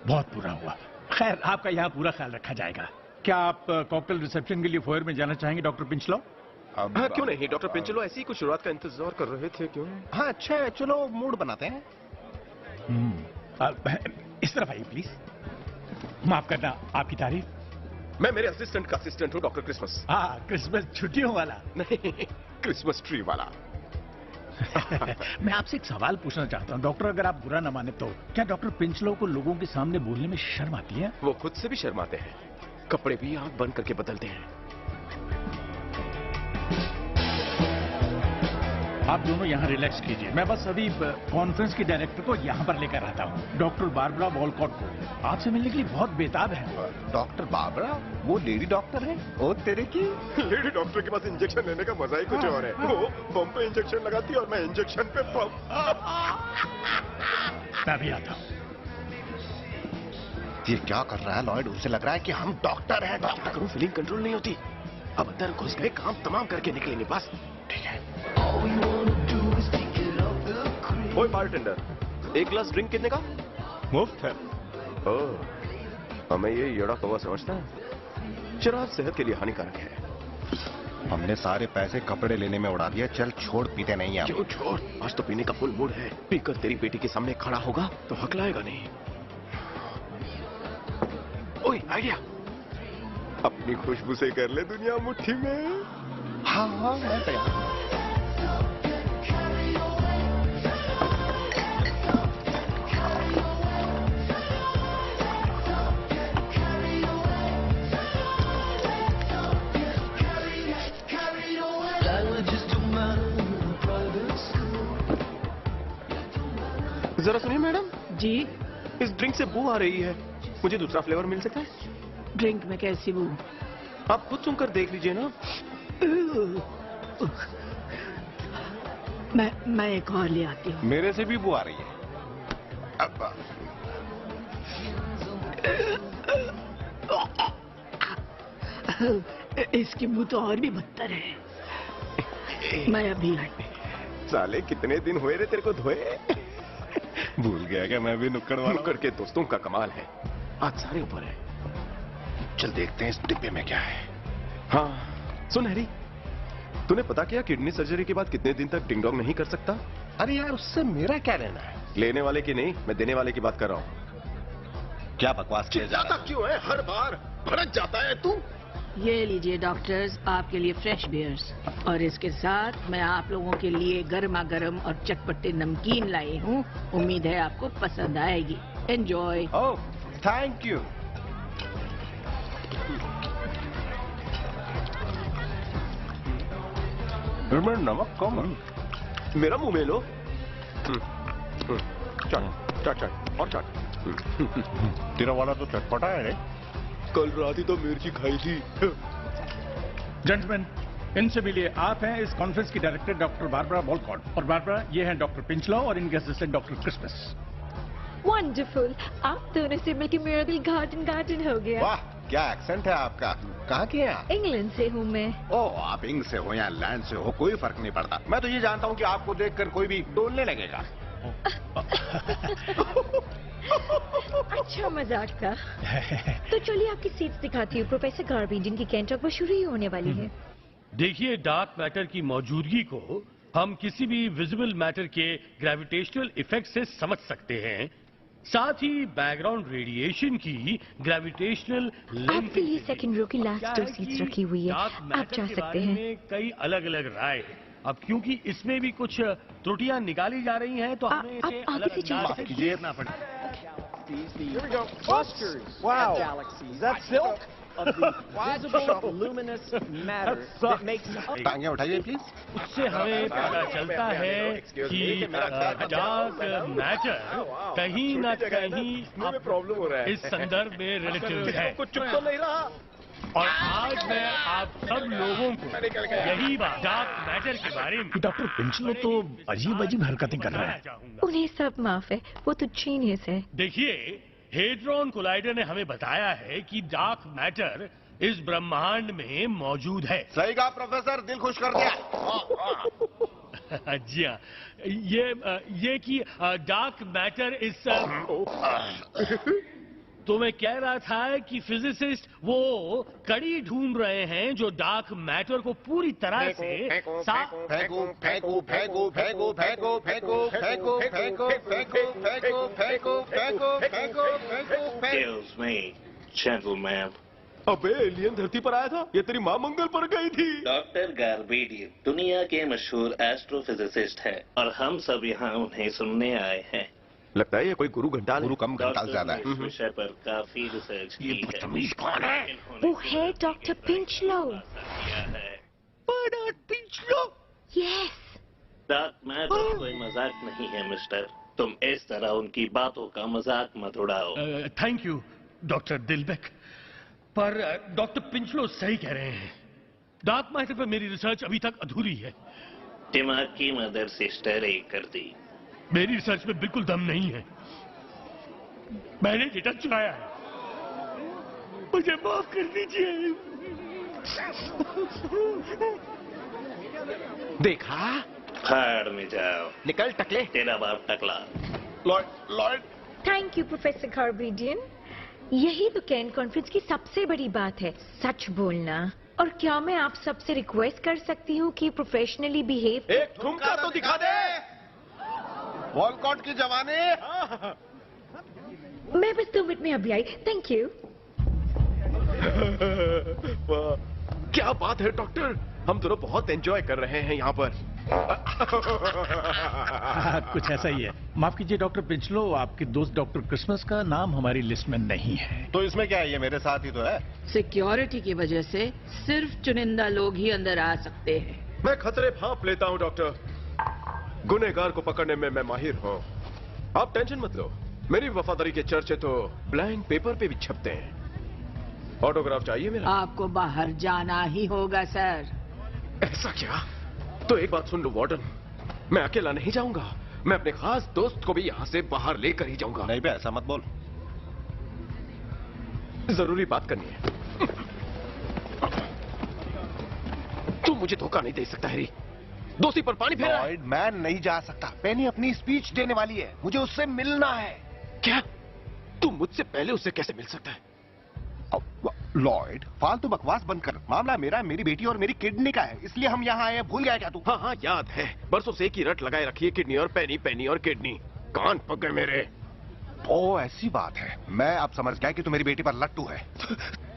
बहुत बुरा हुआ। खैर, आपका यहाँ पूरा ख्याल रखा जाएगा। क्या आप कॉकटेल रिसेप्शन के लिए फोयर में जाना चाहेंगे डॉक्टर पिंचलो? हाँ क्यों नहीं, डॉक्टर पिंचलो ऐसी कुछ शुरुआत का इंतजार कर रहे थे, क्यों? हाँ अच्छा है, चलो मूड बनाते हैं। इस तरफ आइए प्लीज। माफ करना, आपकी तारीफ? मैं मेरे असिस्टेंट का असिस्टेंट हूँ, डॉक्टर क्रिसमस। हाँ, क्रिसमस छुट्टियों वाला। नहीं, क्रिसमस ट्री वाला। मैं आपसे एक सवाल पूछना चाहता हूँ डॉक्टर, अगर आप बुरा न माने तो क्या डॉक्टर पिंचलो को लोगों के सामने बोलने में शर्म आती है? वो खुद से भी शर्माते हैं, कपड़े भी आंख बंद करके बदलते हैं। आप दोनों यहाँ रिलैक्स कीजिए, मैं बस अभी कॉन्फ्रेंस के डायरेक्टर को यहाँ पर लेकर आता हूँ, डॉक्टर बारबरा वॉलकॉट को। आपसे मिलने के लिए बहुत बेताब है। Doctor Barbara? वो लेडी डॉक्टर है? ओ तेरे की। लेडी डॉक्टर के पास इंजेक्शन लेने का मजा ही कुछ और है। वो पंप पे इंजेक्शन लगाती है और मैं इंजेक्शन पे पंप। मैं भी आता हूँ। ये क्या कर रहा है लॉयड? उसे लग रहा है कि हम डॉक्टर हैं। डॉक्टर को फीलिंग कंट्रोल नहीं होती। अब अंदर घुस गए, काम तमाम करके निकलेंगे बस। ठीक है। ओए बारटेंडर, एक ग्लास ड्रिंक कितने का? मुफ्त है। ओह, हमें ये येड़ा कौवा समझता है। शराब सेहत के लिए हानिकारक है। हमने सारे पैसे कपड़े लेने में उड़ा दिए। चल छोड़, पीते नहीं हैं। क्यों छोड़? आज तो पीने का फुल मूड है। पीकर तेरी बेटी के सामने खड़ा होगा तो हकलाएगा नहीं। ओए आइडिया, अपनी खुशबू से कर ले दुनिया मुट्ठी में। हाँ हाँ, मैं तैयार। जरा सुनिए मैडम। जी? इस ड्रिंक से बू आ रही है, मुझे दूसरा फ्लेवर मिल सकता है? ड्रिंक में कैसी बू? आप खुद सुनकर देख लीजिए ना। मैं एक और ले आती हूँ। मेरे से भी बू आ रही है। इसकी बू तो और भी बदतर है। मैं अभी आई। साले कितने दिन हुए रे तेरे को धोए? भूल गया क्या मैं भी नुक्कड़ वाला? नुक्कड़ के दोस्तों का कमाल है, आज सारे ऊपर है। चल देखते हैं इस डिब्बे में क्या है। हाँ सुन हैरी, तूने पता किया किडनी सर्जरी के बाद कितने दिन तक डिंग डोंग नहीं कर सकता? अरे यार, उससे मेरा क्या लेना है? लेने वाले की नहीं, मैं देने वाले की बात कर रहा हूँ। क्या बकवास किया जा रहा है? क्यों है? हर बार भड़क जाता है तू। ये लीजिए डॉक्टर्स, आपके लिए फ्रेश बियर्स, और इसके साथ मैं आप लोगों के लिए गर्मा गर्म और चटपटे नमकीन लाई हूँ। उम्मीद है आपको पसंद आएगी। एंजॉय। Oh thank you. नमक कम। मेरा मुंह में लो। चट चट चट और चट। तेरा वाला तो चटपटा है रे। कल रात ही तो मिर्ची खाई थी। जेंटलमैन, इनसे मिलिए, आप हैं इस कॉन्फ्रेंस की डायरेक्टर डॉक्टर बारबरा वॉलकॉट, और बारबरा ये हैं डॉक्टर पिंचलो और इनके असिस्टेंट डॉक्टर क्रिसमस। वंडरफुल, आप दोनों से मिलकर मेरा दिल गार्डन गार्डन हो गया। वाह, क्या एक्सेंट है आपका। कहाँ के हैं? इंग्लैंड से हूँ मैं। ओह, आप इंग से हो या लैंड से हो, कोई फर्क नहीं पड़ता। मैं तो ये जानता हूँ कि आपको देखकर कोई भी डोलने लगेगा। अच्छा मजाक था। तो चलिए आपकी सीट्स दिखाती हूँ। प्रोफेसर गार्बी, जिनकी कैंटॉक वो शुरू ही होने वाली है। देखिए, डार्क मैटर की मौजूदगी को हम किसी भी विजिबल मैटर के ग्रेविटेशनल इफेक्ट से समझ सकते हैं। साथ ही बैकग्राउंड रेडिएशन की ग्रेविटेशनल आपके लिए सेकंड रो की लास्ट 2 सीट्स रखी हुई है, आप जा सकते हैं। कई अलग अलग राय। अब क्योंकि इसमें भी कुछ त्रुटियां निकाली जा रही हैं, तो हमें इसे अलग अंदाज से देखना पड़ेगा। Here we go. Clusters of galaxies. Is that silk? Of the visible luminous matter that makes up. टांगे उठाइए प्लीज। उससे हमें पता चलता है कि डार्क मैटर कहीं न कहीं प्रॉब्लम हो रहा है। इस संदर्भ में रिलेटिव है। कुछ चुप तो नहीं रहा। और आज मैं आप सब लोगों को यही बात डार्क मैटर के बारे में। डॉक्टर पिंचलो तो अजीब अजीब हरकतें कर रहे हैं। उन्हें सब माफ है, वो तो जीनियस है। देखिए, हेड्रॉन कोलाइडर ने हमें बताया है कि डार्क मैटर इस ब्रह्मांड में मौजूद है। सही कहा प्रोफेसर, दिल खुश कर दिया। जी हाँ, ये कि डार्क मैटर इस तो मैं कह रहा था कि फिजिसिस्ट वो कड़ी ढूंढ रहे हैं जो डार्क मैटर को पूरी तरह से Excuse me, gentleman. अबे एलियन धरती पर आया था, ये तेरी माँ मंगल पर गई थी। डॉक्टर गार्बेडियन दुनिया के मशहूर एस्ट्रोफिजिसिस्ट हैं और हम सब यहाँ उन्हें सुनने आए हैं। लगता है ये कोई गुरु घंटाल। गुरु कम घंटाल ज्यादा है। इस विषय पर काफी रिसर्च की है। कौन है? वो है डॉक्टर पिंचलो। पिंचलो? यस। डार्क मैटर कोई मजाक नहीं है मिस्टर। तुम इस तरह उनकी बातों का मजाक मत उड़ाओ। थैंक यू डॉक्टर दिलबेक, पर डॉक्टर पिंचलो सही कह रहे हैं। डार्क मैटर पर मेरी रिसर्च अभी तक अधूरी है। दिमाग की मदर सिस्टर एक कर दी। मेरी रिसर्च में बिल्कुल दम नहीं है। मैंने डेटा चुराया है, मुझे माफ कर दीजिए। देखा? भाड़ में जाओ। निकल टकले। तेरा बाप टकला। Lord. Thank you professor Karbedian. यही तो कैन कॉन्फ्रेंस की सबसे बड़ी बात है, सच बोलना। और क्या मैं आप सबसे रिक्वेस्ट कर सकती हूँ कि प्रोफेशनली बिहेव। एक ठुमका तो दिखा दे। वॉलकॉट की जवानी। मैं बस 2 मिनट में अभी आई। Thank you. क्या बात है डॉक्टर, हम दोनों बहुत एंजॉय कर रहे हैं यहाँ पर। कुछ ऐसा ही है। माफ कीजिए डॉक्टर पिंचलो, आपके दोस्त डॉक्टर क्रिसमस का नाम हमारी लिस्ट में नहीं है। तो इसमें क्या है, ये मेरे साथ ही तो है। सिक्योरिटी की वजह से सिर्फ चुनिंदा लोग ही अंदर आ सकते हैं। मैं खतरे भांप लेता हूँ डॉक्टर, गुनहगार को पकड़ने में मैं माहिर हूँ। आप टेंशन मत लो, मेरी वफादारी के चर्चे तो ब्लैंक पेपर पे भी छपते हैं। ऑटोग्राफ चाहिए मेरा? आपको बाहर जाना ही होगा सर। ऐसा क्या? तो एक बात सुन लो वार्डन, मैं अकेला नहीं जाऊंगा, मैं अपने खास दोस्त को भी यहाँ से बाहर लेकर ही जाऊंगा। नहीं बे, ऐसा मत बोल। जरूरी बात करनी है। तू मुझे धोखा नहीं दे सकता हैरी, दोस्ती पर पानी फेरा। लॉयड, मैं नहीं जा सकता। पेनी अपनी स्पीच देने वाली है, मुझे उससे मिलना है। क्या? तू मुझसे पहले उससे कैसे मिल सकता है? लॉयड, फालतू बकवास बंद कर। मामला मेरा, मेरी बेटी और मेरी किडनी का है, इसलिए हम यहाँ आए हैं। भूल गया क्या तू? हाँ याद है, बरसों से एक ही रट लगाए रखी है, किडनी और पेनी, पेनी और किडनी। कान पक गए मेरे। ओ ऐसी बात है, मैं अब समझ गया कि तू मेरी बेटी पर लट्टू है।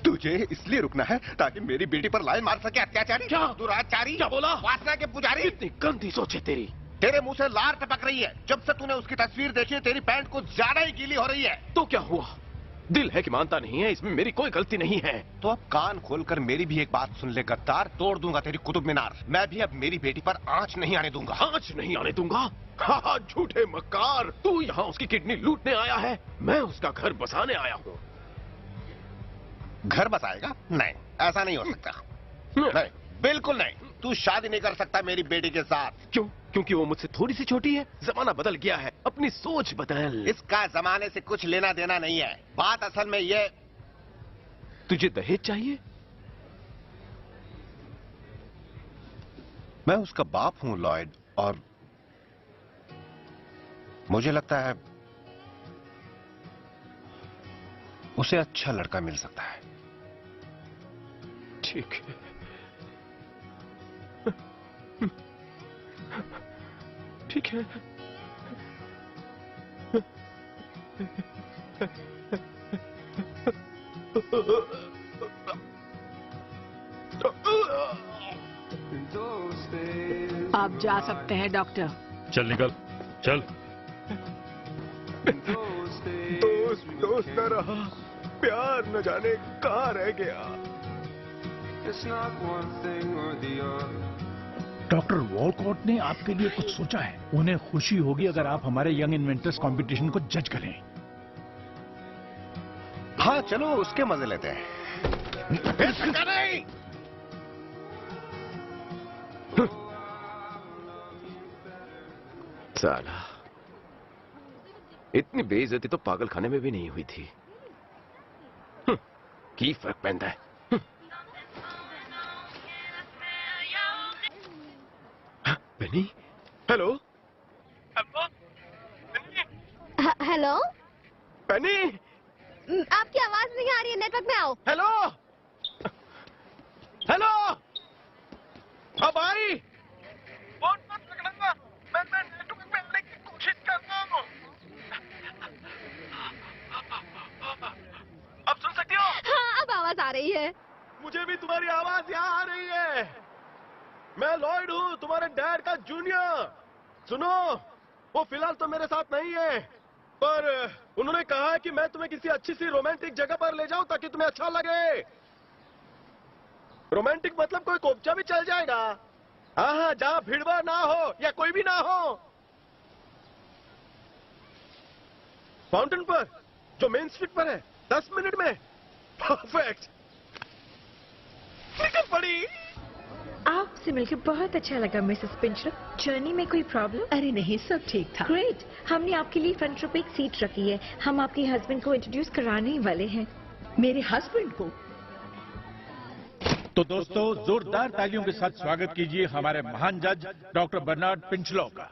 तुझे इसलिए रुकना है ताकि मेरी बेटी पर लाइन मार सके अत्याचारी। क्या? दुराचारी। क्या बोला? वासना के पुजारी। कितनी गंदी सोच है तेरी। तेरे मुंह से लार टपक रही है। जब से तूने उसकी तस्वीर देखी, तेरी पैंट कुछ ज्यादा ही गीली हो रही है। तो क्या हुआ? दिल है कि मानता नहीं है, इसमें मेरी कोई गलती नहीं है। तो अब कान खोलकर मेरी भी एक बात सुन ले गद्दार, तोड़ दूंगा तेरी कुतुब मीनार। मैं भी अब मेरी बेटी पर आंच नहीं आने दूंगा। आंच नहीं आने दूंगा? हाँ, झूठे मक्कार, तू यहाँ उसकी किडनी लूटने आया है, मैं उसका घर बसाने आया हूँ। घर बसाएगा? नहीं, ऐसा नहीं हो सकता। नहीं, बिल्कुल नहीं। तू शादी नहीं कर सकता मेरी बेटी के साथ। क्यों? क्योंकि वो मुझसे थोड़ी सी छोटी है। जमाना बदल गया है, अपनी सोच बदल। इसका जमाने से कुछ लेना देना नहीं है। बात असल में ये, तुझे दहेज चाहिए? मैं उसका बाप हूं लॉयड, और मुझे लगता है उसे अच्छा लड़का मिल सकता है। ठीक है। ठीक है। आप जा सकते हैं डॉक्टर। चल निकल, चल। दोस्त न रहा, प्यार न जाने कहाँ रह गया। डॉक्टर वॉलकॉट ने आपके लिए कुछ सोचा है। उन्हें खुशी होगी अगर आप हमारे यंग इन्वेंटर्स कंपटीशन को जज करें। हाँ चलो, उसके मजे लेते हैं। नहीं। साला, इतनी बेइज्जती तो पागल खाने में भी नहीं हुई थी। की फर्क पैंदा है। पेनी, हेलो। हेलो पेनी, आपकी आवाज नहीं आ रही है, नेटवर्क में आओ। हेलो हेलो, अब आई? फोन मत रखना, मैं नेटवर्क में आने की कोशिश कर रहा हूँ। अब सुन सकती हो? हाँ, अब आवाज आ रही है। मुझे भी तुम्हारी आवाज यहाँ आ रही है। मैं लॉयड हूँ, तुम्हारे डैड का जूनियर। सुनो, वो फिलहाल तो मेरे साथ नहीं है, पर उन्होंने कहा है कि मैं तुम्हें किसी अच्छी सी रोमांटिक जगह पर ले जाऊं ताकि तुम्हें अच्छा लगे। रोमांटिक मतलब कोई कोपचा भी चल जाएगा। हाँ, जहाँ भीड़भाड़ ना हो या कोई भी ना हो। फाउंटेन पर, जो मेन स्ट्रीट पर है, 10 मिनट में। परफेक्ट, निकल पड़ी। आपसे मिलकर बहुत अच्छा लगा मिसेस पिंचर। जर्नी में कोई प्रॉब्लम? अरे नहीं, सब ठीक था। ग्रेट, हमने आपके लिए फ्रंट रो पे एक सीट रखी है। हम आपके हस्बैंड को इंट्रोड्यूस कराने वाले हैं। मेरे हस्बैंड को? तो दोस्तों, जोरदार तालियों के साथ स्वागत कीजिए हमारे महान जज डॉक्टर बर्नार्ड पिंचलो का।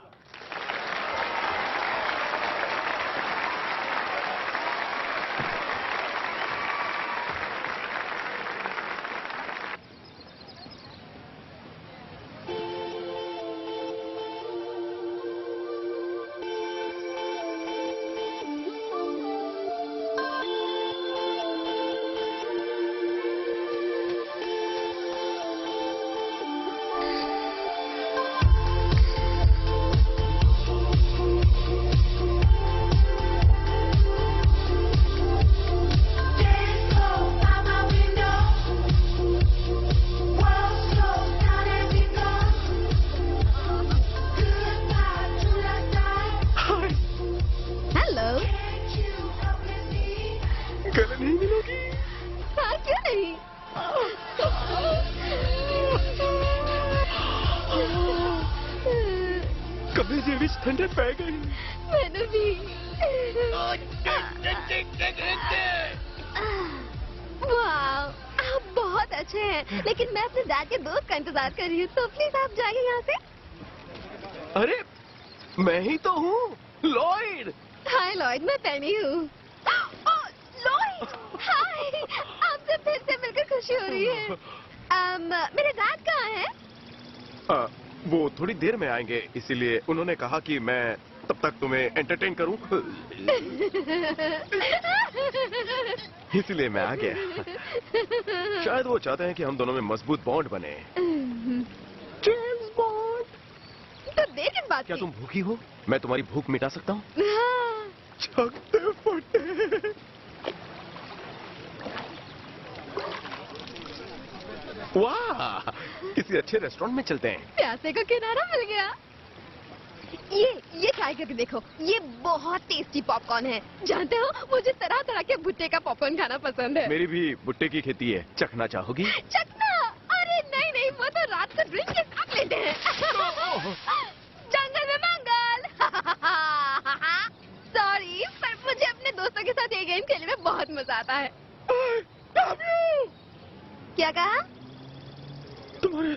ठंडे पै गई। मैंने भी। वाह, आप बहुत अच्छे हैं, लेकिन मैं अपने डैड के दोस्त का इंतजार कर रही हूँ, तो प्लीज आप जाइए यहाँ से। अरे मैं ही तो हूँ, लॉयड। हाय लॉयड, मैं पेनी हूँ। लॉयड, हाय, आपसे फिर से मिलकर खुशी हो रही है। मेरे डैड कहाँ हैं? वो थोड़ी देर में आएंगे, इसीलिए उन्होंने कहा कि मैं तब तक तुम्हें एंटरटेन करूं। इसीलिए मैं आ गया। शायद वो चाहते हैं कि हम दोनों में मजबूत बॉन्ड बने। James bond? तो देर किस बात की? क्या तुम भूखी हो? मैं तुम्हारी भूख मिटा सकता हूँ। वाह, किसी अच्छे रेस्टोरेंट में चलते हैं। प्यासे को किनारा मिल गया। ये ट्राई करके देखो, ये बहुत टेस्टी पॉपकॉर्न है। जानते हो, मुझे तरह तरह के भुट्टे का पॉपकॉर्न खाना पसंद है। मेरी भी भुट्टे की खेती है, चखना चाहोगी? चखना? अरे नहीं नहीं, वो तो रात को ड्रिंक के साथ लेते हैं। जंगल में मंगल। सॉरी, पर मुझे अपने दोस्तों के साथ ये गेम खेलने में बहुत मजा आता है। क्या कहा? तुम्हारे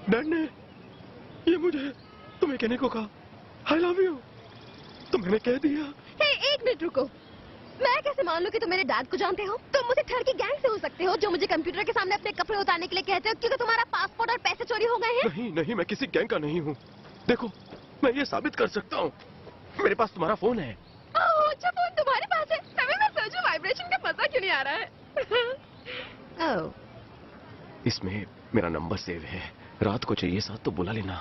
डैड ने ये मुझे तुम्हें कहने को कहा, आई लव यू। तो मैंने कह दिया। हे, एक मिनट रुको। मैं कैसे मान लूं कि तुम मेरे डैड को जानते हो? तुम मुझे ठर की गैंग से हो सकते हो, जो मुझे कंप्यूटर के सामने अपने कपड़े उतारने के लिए कहते हो क्योंकि तुम्हारा पासपोर्ट और पैसे चोरी हो गए हैं। नहीं नहीं, मैं किसी गैंग का नहीं हूँ। देखो, मैं ये साबित कर सकता हूँ। मेरे पास तुम्हारा फोन है। अच्छा, फोन तुम्हारे पास है? तभी मैं सोचूं वाइब्रेशन का मजा क्यों नहीं आ रहा है। इसमें मेरा नंबर सेव है। रात को चाहिए साथ तो बुला लेना।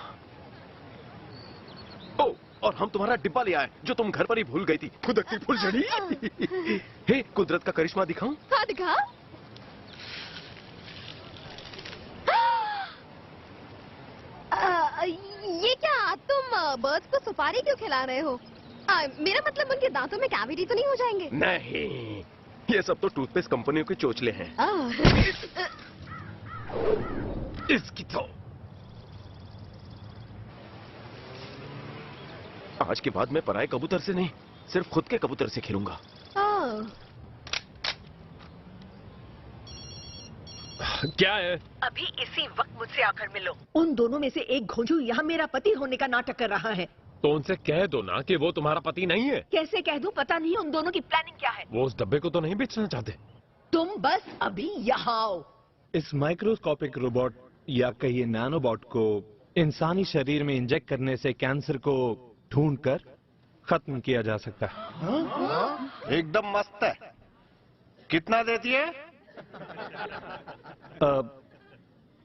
ओ, और हम तुम्हारा डिब्बा ले आए जो तुम घर पर ही भूल गई थी। खुदकती फुलझड़ी। हे, कुदरत का करिश्मा दिखाऊं? हाँ, दिखा। ये क्या, तुम बर्ड्स को सुपारी क्यों खिला रहे हो? मेरा मतलब उनके दांतों में कैविटी तो नहीं हो जाएंगे? नहीं, ये सब तो टूथपेस्ट कंपनियों के चोचले हैं। इसकी तो आज के बाद मैं पराये कबूतर से नहीं, सिर्फ खुद के कबूतर से खेलूंगा। क्या है? अभी इसी वक्त मुझसे आकर मिलो। उन दोनों में से एक घोंजू यहाँ मेरा पति होने का नाटक कर रहा है। तो उनसे कह दो ना कि वो तुम्हारा पति नहीं है। कैसे कह दूं? पता नहीं उन दोनों की प्लानिंग क्या है। वो उस डब्बे को तो नहीं बेचना चाहते। तुम बस अभी यहाँ आओ। इस माइक्रोस्कोपिक रोबोट या कहिए नैनोबॉट को इंसानी शरीर में इंजेक्ट करने से कैंसर को ढूंढकर खत्म किया जा सकता है। एकदम मस्त है। कितना देती है?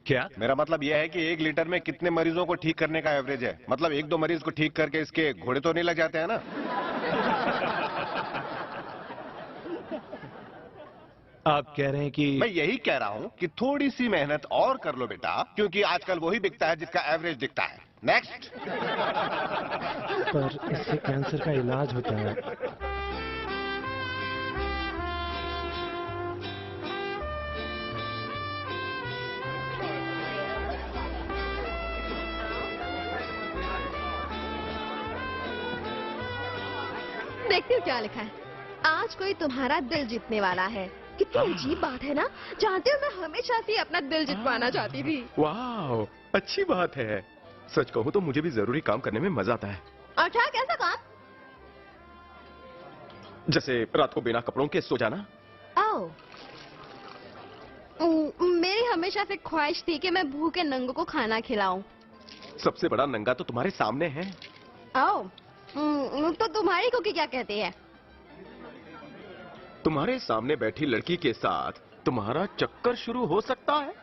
क्या? मेरा मतलब यह है कि 1 लीटर में कितने मरीजों को ठीक करने का एवरेज है? मतलब 1-2 मरीज को ठीक करके इसके घोड़े तो नहीं लग जाते हैं ना? आप कह रहे हैं कि मैं यही कह रहा हूँ कि थोड़ी सी मेहनत और कर लो बेटा, क्योंकि आजकल वही बिकता है जिसका एवरेज दिखता है। नेक्स्ट। पर इससे कैंसर का इलाज होता है। देखती हूँ क्या लिखा है। आज कोई तुम्हारा दिल जीतने वाला है। कितनी अजीब बात है ना। जानते हो मैं हमेशा से अपना दिल जितवाना चाहती थी। वाह, अच्छी बात है। सच कहूँ तो मुझे भी जरूरी काम करने में मजा आता है। अच्छा, कैसा काम? जैसे रात को बिना कपड़ों के सो जाना। मेरी हमेशा से ख्वाहिश थी कि मैं भूखे नंगों को खाना खिलाऊं। सबसे बड़ा नंगा तो तुम्हारे सामने है। तो तुम्हारी कुकी क्या कहती है? तुम्हारे सामने बैठी लड़की के साथ तुम्हारा चक्कर शुरू हो सकता है।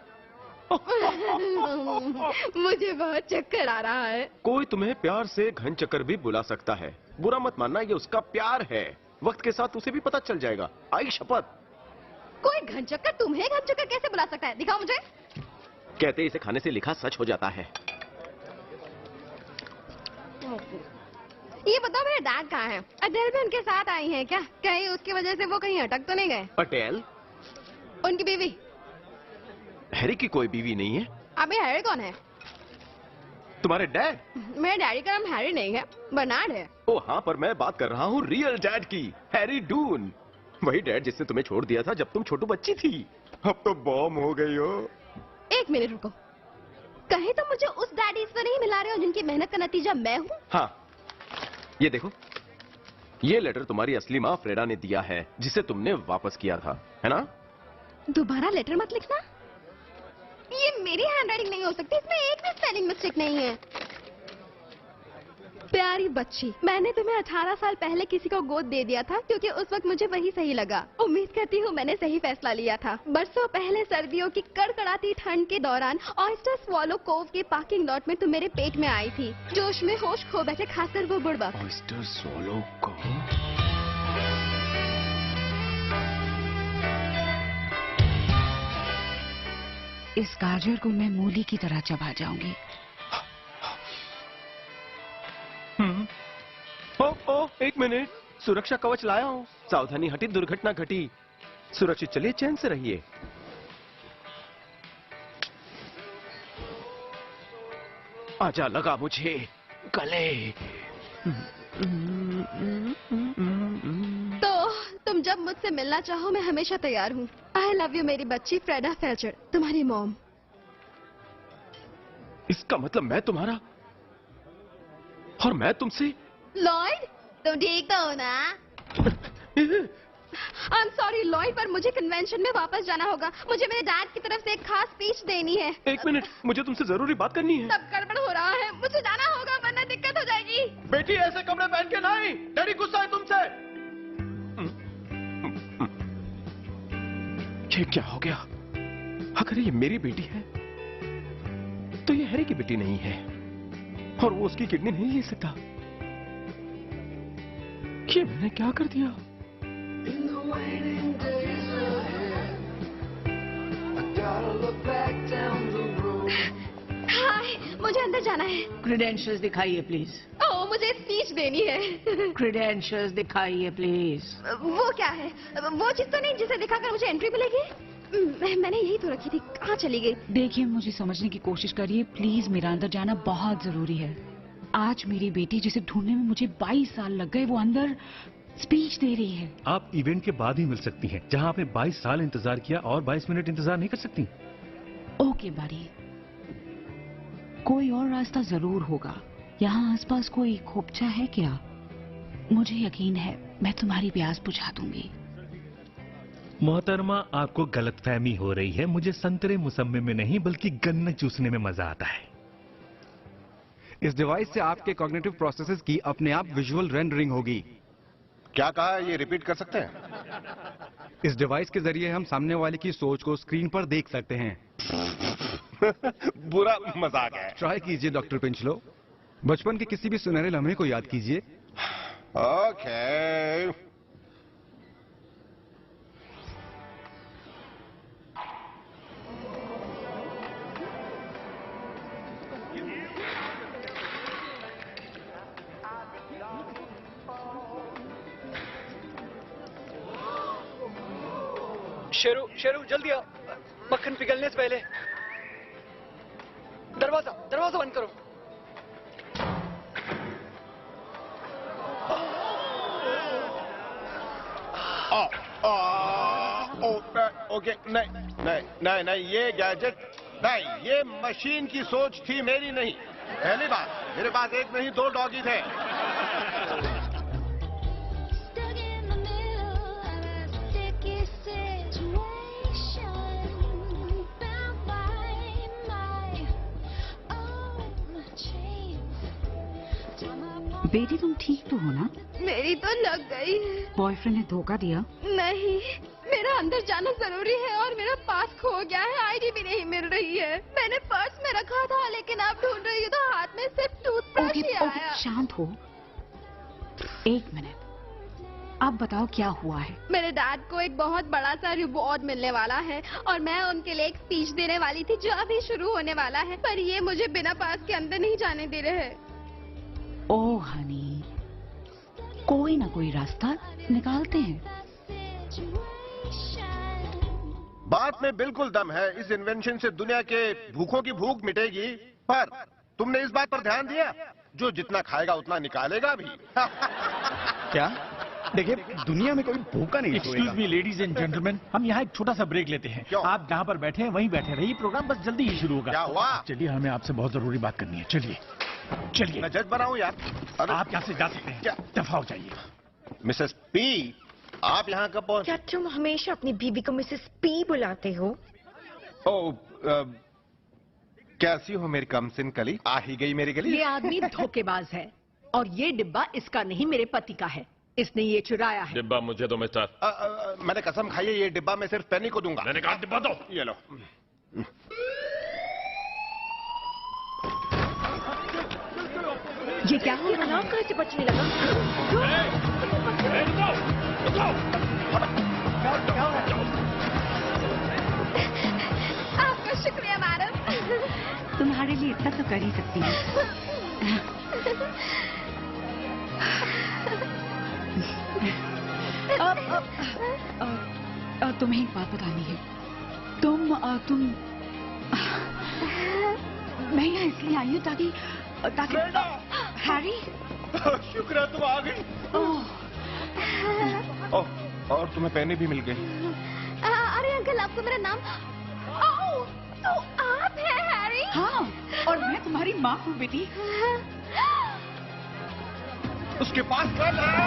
मुझे बहुत चक्कर आ रहा है। कोई तुम्हें प्यार से घन चक्कर भी बुला सकता है। बुरा मत मानना, ये उसका प्यार है। वक्त के साथ उसे भी पता चल जाएगा। आई शपथ। कोई घन चक्कर तुम्हें घन चक्कर कैसे बुला सकता है? दिखाओ मुझे। कहते इसे खाने से लिखा सच हो जाता है। ये बताओ मेरे डैड कहाँ हैं? अडेल भी उनके साथ आई हैं क्या? कहीं उसकी वजह से वो कहीं अटक तो नहीं गए? अडेल? उनकी बीवी। हैरी की कोई बीवी नहीं है। अबे हैरी कौन है? तुम्हारे डैड? मेरे डैडी का नाम हैरी नहीं है, बर्नार्ड है। ओ हाँ, पर मैं बात कर रहा हूँ रियल डैड की, हैरी डून। वही डैड जिसने तुम्हें छोड़ दिया था जब तुम छोटू बच्ची थी। अब तो बॉम हो गई हो। 1 मिनट रुको। कहीं तो मुझे उस डैडी से नहीं मिला रहे हो जिनकी मेहनत का नतीजा मैं हूँ? हाँ, ये देखो, ये लेटर तुम्हारी असली माँ फ्रेडा ने दिया है, जिसे तुमने वापस किया था, है ना? दोबारा लेटर मत लिखना। ये मेरी हैंडराइटिंग नहीं हो सकती, इसमें एक भी स्पेलिंग मिस्टेक नहीं है। प्यारी बच्ची, मैंने तुम्हें 18 साल पहले किसी को गोद दे दिया था क्योंकि उस वक्त मुझे वही सही लगा। उम्मीद करती हूँ मैंने सही फैसला लिया था। बरसों पहले सर्दियों की कड़कड़ाती ठंड के दौरान ऑयस्टर स्वॉलो कोव के पार्किंग लॉट में तुम मेरे पेट में आई थी। जोश में होश खो बैठे खासकर वो बुड़बक। Oyster Swallow Cove? इस गाजर को मैं मूली की तरह चबा जाऊंगी। Oh, 1 minute. सुरक्षा कवच लाया हूँ। सावधानी हटी, दुर्घटना घटी। सुरक्षित चलिए, चैन से रहिए। आजा लगा मुझे गले। तो तुम जब मुझसे मिलना चाहो मैं हमेशा तैयार हूँ। आई लव यू मेरी बच्ची फ्रेडा फेल्चर, तुम्हारी मॉम। इसका मतलब मैं तुम्हारा और मैं तुमसे। लॉयड, तुम ठीक तो हो ना? आई एम सॉरी लॉयड, पर मुझे कन्वेंशन में वापस जाना होगा। मुझे मेरे डैड की तरफ से एक खास स्पीच देनी है। 1 मिनट, मुझे तुमसे जरूरी बात करनी है। सब गड़बड़ हो रहा है, मुझे जाना होगा वरना दिक्कत हो जाएगी। बेटी, ऐसे कपड़े पहन के नहीं। डैडी गुस्सा है तुमसे। ये क्या हो गया? अगर ये मेरी बेटी है तो ये हैरी की बेटी नहीं है और वो उसकी किडनी नहीं ले सकता। ये मैंने क्या कर दिया? हाय, मुझे अंदर जाना है। क्रेडेंशियल्स दिखाइए प्लीज। ओह, मुझे स्पीच देनी है। क्रेडेंशियल्स दिखाइए प्लीज। वो क्या है? वो चीज तो नहीं जिसे दिखाकर मुझे एंट्री मिलेगी? मैंने यही तो रखी थी, कहाँ चली गई? देखिए, मुझे समझने की कोशिश करिए प्लीज। मेरा अंदर जाना बहुत जरूरी है। आज मेरी बेटी जिसे ढूंढने में मुझे 22 साल लग गए, वो अंदर स्पीच दे रही है। आप इवेंट के बाद ही मिल सकती हैं। जहां आपने 22 साल इंतजार किया और 22 मिनट इंतजार नहीं कर सकती। ओके बारी, कोई और रास्ता जरूर होगा। यहाँ आसपास कोई खोपचा है क्या? मुझे यकीन है मैं तुम्हारी प्यास बुझा दूंगी। मोहतरमा, आपको गलतफहमी हो रही है। मुझे संतरे मुसम्मे में नहीं बल्कि गन्ना चूसने में मजा आता है। इस डिवाइस से आपके कॉग्निटिव प्रोसेसेस की अपने आप विजुअल रेंडरिंग होगी। क्या कहा, ये रिपीट कर सकते हैं? इस डिवाइस के जरिए हम सामने वाले की सोच को स्क्रीन पर देख सकते हैं। बुरा मजाक है। ट्राई कीजिए डॉक्टर पिंचलो। बचपन के किसी भी सुनहरे लम्हे को याद कीजिए। ओके। शेरू, शेरू जल्दी आओ, मक्खन पिघलने से पहले। दरवाजा बंद करो। ओके, नहीं, ये गैजेट नहीं, ये मशीन की सोच थी, मेरी नहीं। पहली बात, मेरे पास एक नहीं 2 डॉगी थे। बेटी तुम ठीक तो हो ना? मेरी तो लग गई। बॉयफ्रेंड ने धोखा दिया? नहीं, मेरा अंदर जाना जरूरी है और मेरा पास खो गया है। आईडी भी नहीं मिल रही है। मैंने पर्स में रखा था लेकिन अब ढूंढ रही हूँ तो हाथ में सिर्फ टूथब्रश ही आया। शांत हो, 1 मिनट। आप बताओ क्या हुआ है? मेरे डैड को एक बहुत बड़ा सा रिवॉर्ड मिलने वाला है और मैं उनके लिए एक स्पीच देने वाली थी जो अभी शुरू होने वाला है, पर ये मुझे बिना पास के अंदर नहीं जाने दे रहे हैं। ओह हनी, कोई ना कोई रास्ता निकालते हैं। बात में बिल्कुल दम है। इस इन्वेंशन से दुनिया के भूखों की भूख मिटेगी। पर तुमने इस बात पर ध्यान दिया, जो जितना खाएगा उतना निकालेगा भी। क्या? देखिए, दुनिया में कोई भूखा नहीं सोएगा। Excuse me ladies and gentleman, हम यहाँ एक छोटा सा ब्रेक लेते हैं। आप जहाँ पर बैठे हैं वहीं बैठे रहिए, प्रोग्राम बस जल्दी ही शुरू होगा। क्या हुआ? चलिए, हमें आपसे बहुत जरूरी बात करनी है। चलिए। मैं जज बनाऊं यार? आप यहाँ से जा सकते हैं। दफा हो जाइए। मिसेस पी, आप यहाँ कब पहुँचे? क्या तुम हमेशा अपनी बीवी को मिसेस पी बुलाते हो? कैसी हो मेरी कमसिन कली? आ ही गई मेरी गली। ये आदमी धोखेबाज है और ये डिब्बा इसका नहीं, मेरे पति का है। इसने ये चुराया है। डिब्बा मुझे दो मिस्टर। मैंने कसम खाई है, ये डिब्बा मैं सिर्फ पेनी को दूंगा। मैंने कहा डिब्बा दो। ये लो। ये क्या हो रहा है? कहाँ से बचने लगा? आपका शुक्रिया मैडम। तुम्हारे लिए इतना तो कर ही सकती हूँ। तुम्हें एक बात बतानी है। तुम मैं यहाँ इसलिए आई हूँ ताकि हैरी। शुक्र है तुम आ गई। और तुम्हें पेनी भी मिल गई। अरे अंकल, आपको मेरा नाम? तो आप हैं हैरी? हाँ, और मैं तुम्हारी माँ हूँ बेटी। उसके पास कर रहा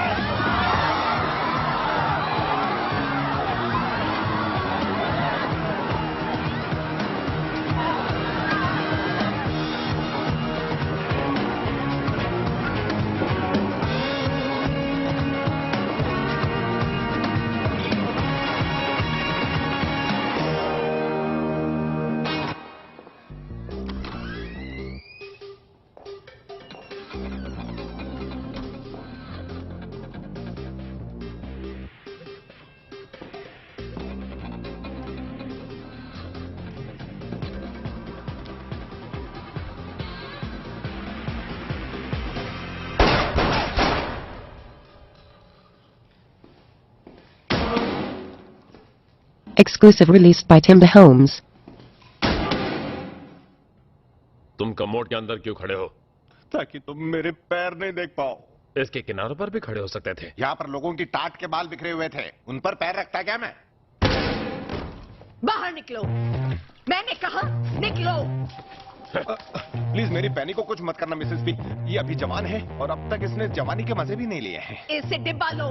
Exclusive released by Tim Holmes. तुम कमोड के अंदर क्यों खड़े हो? ताकि तुम मेरे पैर नहीं देख पाओ। इसके किनारों पर भी खड़े हो सकते थे। यहाँ पर लोगों की टाट के बाल बिखरे हुए थे, उन पर पैर रखता क्या मैं? बाहर निकलो, मैंने कहा निकलो। प्लीज मेरी पेनी को कुछ मत करना मिसेस पी। ये अभी जवान है और अब तक इसने जवानी के मजे भी नहीं लिए हैं। इसे डिब्बा लो।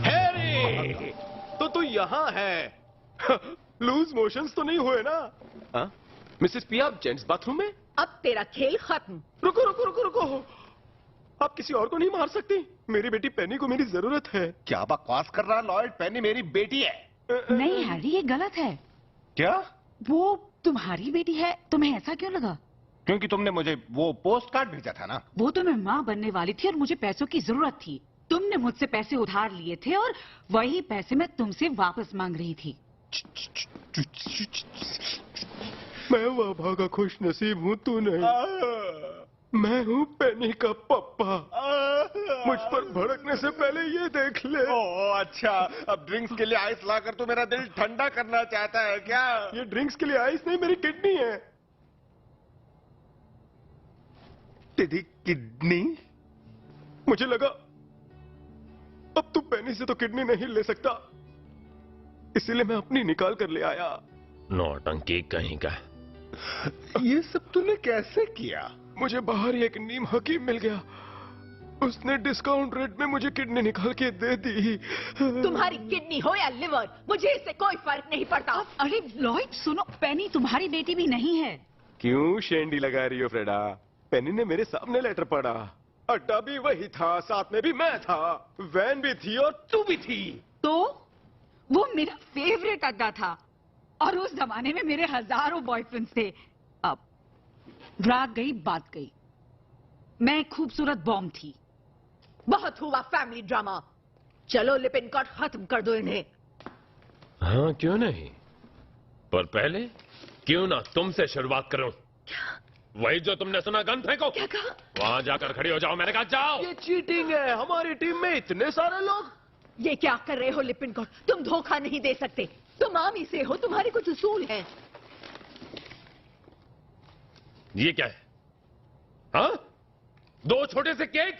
हैरी, तो तू यहाँ है। लूज मोशंस तो नहीं हुए ना? हाँ? मिसेस पी, आप जेंट्स बाथरूम में? अब तेरा खेल खत्म। रुको रुको रुको रुको, आप किसी और को नहीं मार सकती। मेरी बेटी पेनी को मेरी जरूरत है। क्या बकवास कर रहा है लॉयड? पेनी मेरी बेटी है। नहीं हैरी, ये गलत है। क्या? वो तुम्हारी बेटी है, तुम्हें ऐसा क्यों लगा? क्योंकि तुमने मुझे वो पोस्ट कार्ड भेजा था ना। वो तो मैं माँ बनने वाली थी और मुझे पैसों की जरूरत थी। तुमने मुझसे पैसे उधार लिए थे और वही पैसे मैं तुमसे वापस मांग रही थी। मैं वह भागा खुश नसीब हूँ, तू नहीं। मैं हूँ पेनी का पप्पा। मुझ पर भड़कने से पहले ये देख ले। ओह अच्छा, अब ड्रिंक्स के लिए आइस लाकर तू मेरा दिल ठंडा करना चाहता है क्या? ये ड्रिंक्स के लिए आइस नहीं, मेरी किडनी है। तेरी किडनी? मुझे लगा अब तू पेनी से तो किडनी नहीं ले सकता, इसीलिए मैं अपनी निकाल कर ले आया। नौटंकी कहीं का। ये सब तूने कैसे किया? मुझे बाहर ही एक नीम हकीम मिल गया, उसने डिस्काउंट रेट में मुझे किडनी निकाल के दे दी। तुम्हारी किडनी हो या लिवर, मुझे इससे कोई फर्क नहीं पड़ता। अरे लॉयड सुनो, पेनी तुम्हारी बेटी भी नहीं है। क्यों शेंडी लगा रही हो फ्रेडा? पेनी ने मेरे सामने लेटर पढ़ा, अड्डा भी वही था, साथ में भी मैं था, वैन भी थी और तू भी थी। तो वो मेरा फेवरेट अड्डा था और उस जमाने में मेरे हजारों बॉयफ्रेंड्स थे। अब रात गई बात गई, मैं एक खूबसूरत बॉम्ब थी। बहुत हुआ फैमिली ड्रामा, चलो लिपिन कट खत्म कर दो इन्हें। हाँ क्यों नहीं, पर पहले क्यों ना तुमसे शुरुआत करूं। वही जो तुमने सुना, गन फेंको। क्या कहा? वहां जाकर खड़ी हो जाओ, मैंने कहा जाओ। ये चीटिंग है, हमारी टीम में इतने सारे लोग। ये क्या कर रहे हो लिपिन कट? तुम धोखा नहीं दे सकते, तुम आर्मी से हो, तुम्हारे कुछ उसूल हैं। ये क्या है? हाँ, 2 छोटे से केक?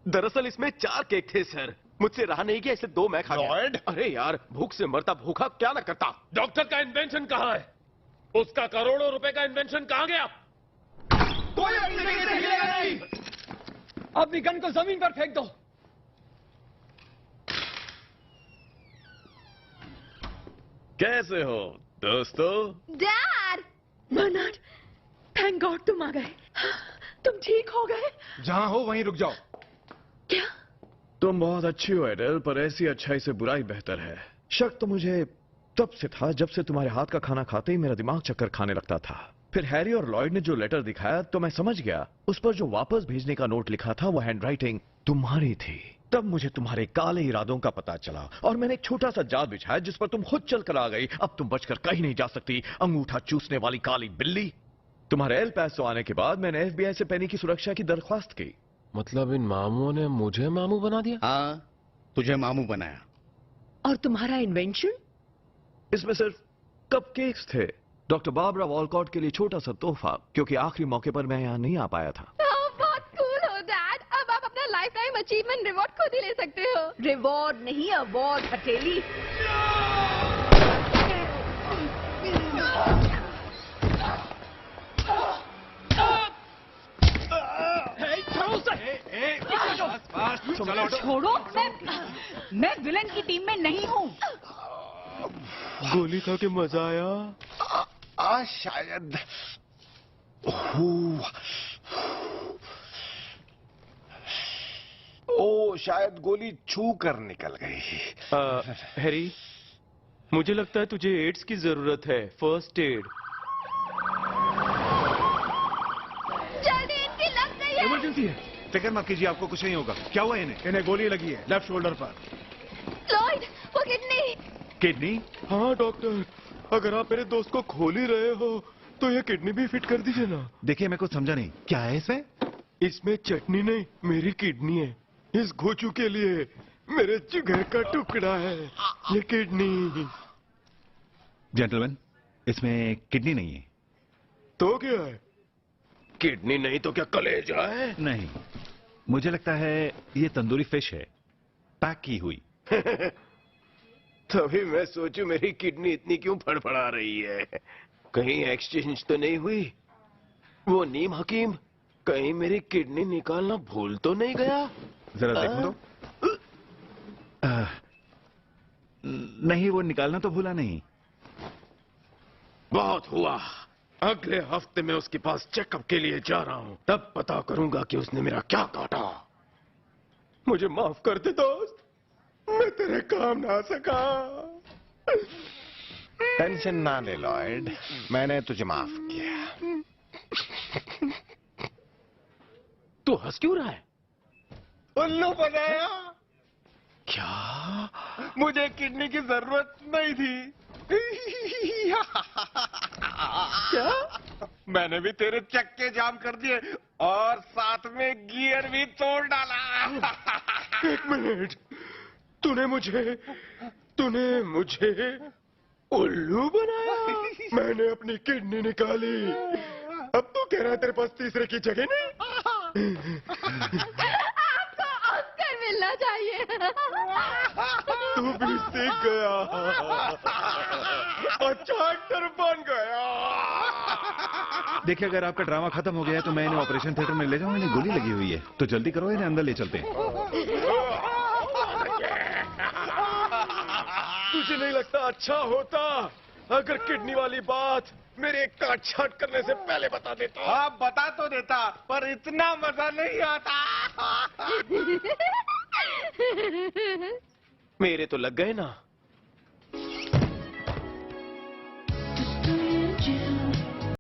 दरअसल इसमें 4 केक थे सर, मुझसे रहा नहीं गया, इसे 2 मैं खा गया। अरे यार, भूख से मरता भूखा क्या ना करता। डॉक्टर का इन्वेंशन कहाँ है? उसका करोड़ों रुपए का इन्वेंशन कहाँ गया? कोई नहीं। अपनी गन को जमीन पर फेंक दो। कैसे हो दोस्तों? डैड! बर्नार्ड, थैंक गॉड तुम आ गए। तुम ठीक हो गए? जहां हो वहीं रुक जाओ। क्या? तुम बहुत अच्छी हो एडल, पर ऐसी अच्छाई से बुराई बेहतर है। शक तो मुझे तब से था जब से तुम्हारे हाथ का खाना खाते ही मेरा दिमाग चक्कर खाने लगता था। फिर हैरी और लॉयड ने जो लेटर दिखाया तो मैं समझ गया, उस पर जो वापस भेजने का नोट लिखा था वो हैंडराइटिंग तुम्हारी थी। तब मुझे तुम्हारे काले इरादों का पता चला और मैंने एक छोटा सा जाल बिछाया जिस पर तुम खुद चल कर आ गई। अब तुम बचकर कहीं नहीं जा सकती, अंगूठा चूसने वाली काली बिल्ली। तुम्हारे एल पैसो आने के बाद मैंने FBI से पेनी की सुरक्षा की दरख्वास्त की। मतलब इन मामूओं ने मुझे मामू बना दिया? हाँ, तुझे मामू बनाया। और तुम्हारा इन्वेंशन? इसमें सिर्फ कपकेक्स थे, डॉक्टर बारबरा वॉलकॉट के लिए छोटा सा तोहफा, क्योंकि आखिरी मौके पर मैं यहाँ नहीं आ पाया था। बहुत कूल हो डैड, अब आप अपना लाइफ टाइम अचीवमेंट रिवॉर्ड खुद ही ले सकते हो। रिवॉर्ड नहीं, अवार्ड हथेली। छोड़ो, मैं विलन की टीम में नहीं हूँ। गोली खा के मजा आया? शायद। शायद गोली छू कर निकल गई। हैरी, मुझे लगता है तुझे एड्स की जरूरत है, फर्स्ट एड। जल्दी, इनकी लग गई है। इमरजेंसी है, फिक्र मत कीजिए, आपको कुछ नहीं होगा। क्या हुआ इन्हें? इन्हें गोली लगी है लेफ्ट शोल्डर पर। लॉयड, वो किडनी। किडनी? हाँ डॉक्टर, अगर आप मेरे दोस्त को खोल ही रहे हो तो ये किडनी भी फिट कर दीजिए ना। देखिए मैं कुछ समझा नहीं, क्या है इसमें? इसमें चटनी नहीं, मेरी किडनी है। इस घोचू के लिए मेरे जिगर का टुकड़ा है ये किडनी। जेंटलमैन, इसमें किडनी नहीं है। तो क्या है? किडनी नहीं तो क्या कलेजा है? नहीं, मुझे लगता है ये तंदूरी फिश है, पैक की हुई। तभी मैं सोचूं मेरी किडनी इतनी क्यों फड़फड़ा रही है। कहीं एक्सचेंज तो नहीं हुई? वो नीम हकीम कहीं मेरी किडनी निकालना भूल तो नहीं गया? जरा देखो तो। नहीं, वो निकालना तो भूला नहीं। बहुत हुआ। अगले हफ्ते मैं उसके पास चेकअप के लिए जा रहा हूं, तब पता करूंगा कि उसने मेरा क्या काटा। मुझे माफ कर दे दोस्त, मैं तेरे काम ना आ सका। टेंशन ना ले लॉयड, मैंने तुझे माफ किया। तू हंस क्यों रहा है? उल्लू बनाया। क्या? मुझे किडनी की जरूरत नहीं थी। क्या? मैंने भी तेरे चक्के जाम कर दिए और साथ में गियर भी तोड़ डाला। एक मिनट, तूने मुझे उल्लू बनाया? मैंने अपनी किडनी निकाली, अब तू कह रहा है तेरे पास तीसरे की जगह नहीं? आपको ऑस्कर मिलना चाहिए। तू भी सीख गया, अच्छा एक्टर बन गया। देखिए, अगर आपका ड्रामा खत्म हो गया है तो मैं इन्हें ऑपरेशन थिएटर में ले जाऊं। इन्हें गोली लगी हुई है, तो जल्दी करो, इन्हें अंदर ले चलते हैं। तुझे नहीं लगता अच्छा होता अगर किडनी वाली बात मेरे काट छाट करने से पहले बता देता? हाँ, बता तो देता, पर इतना मजा नहीं आता। मेरे तो लग गए ना।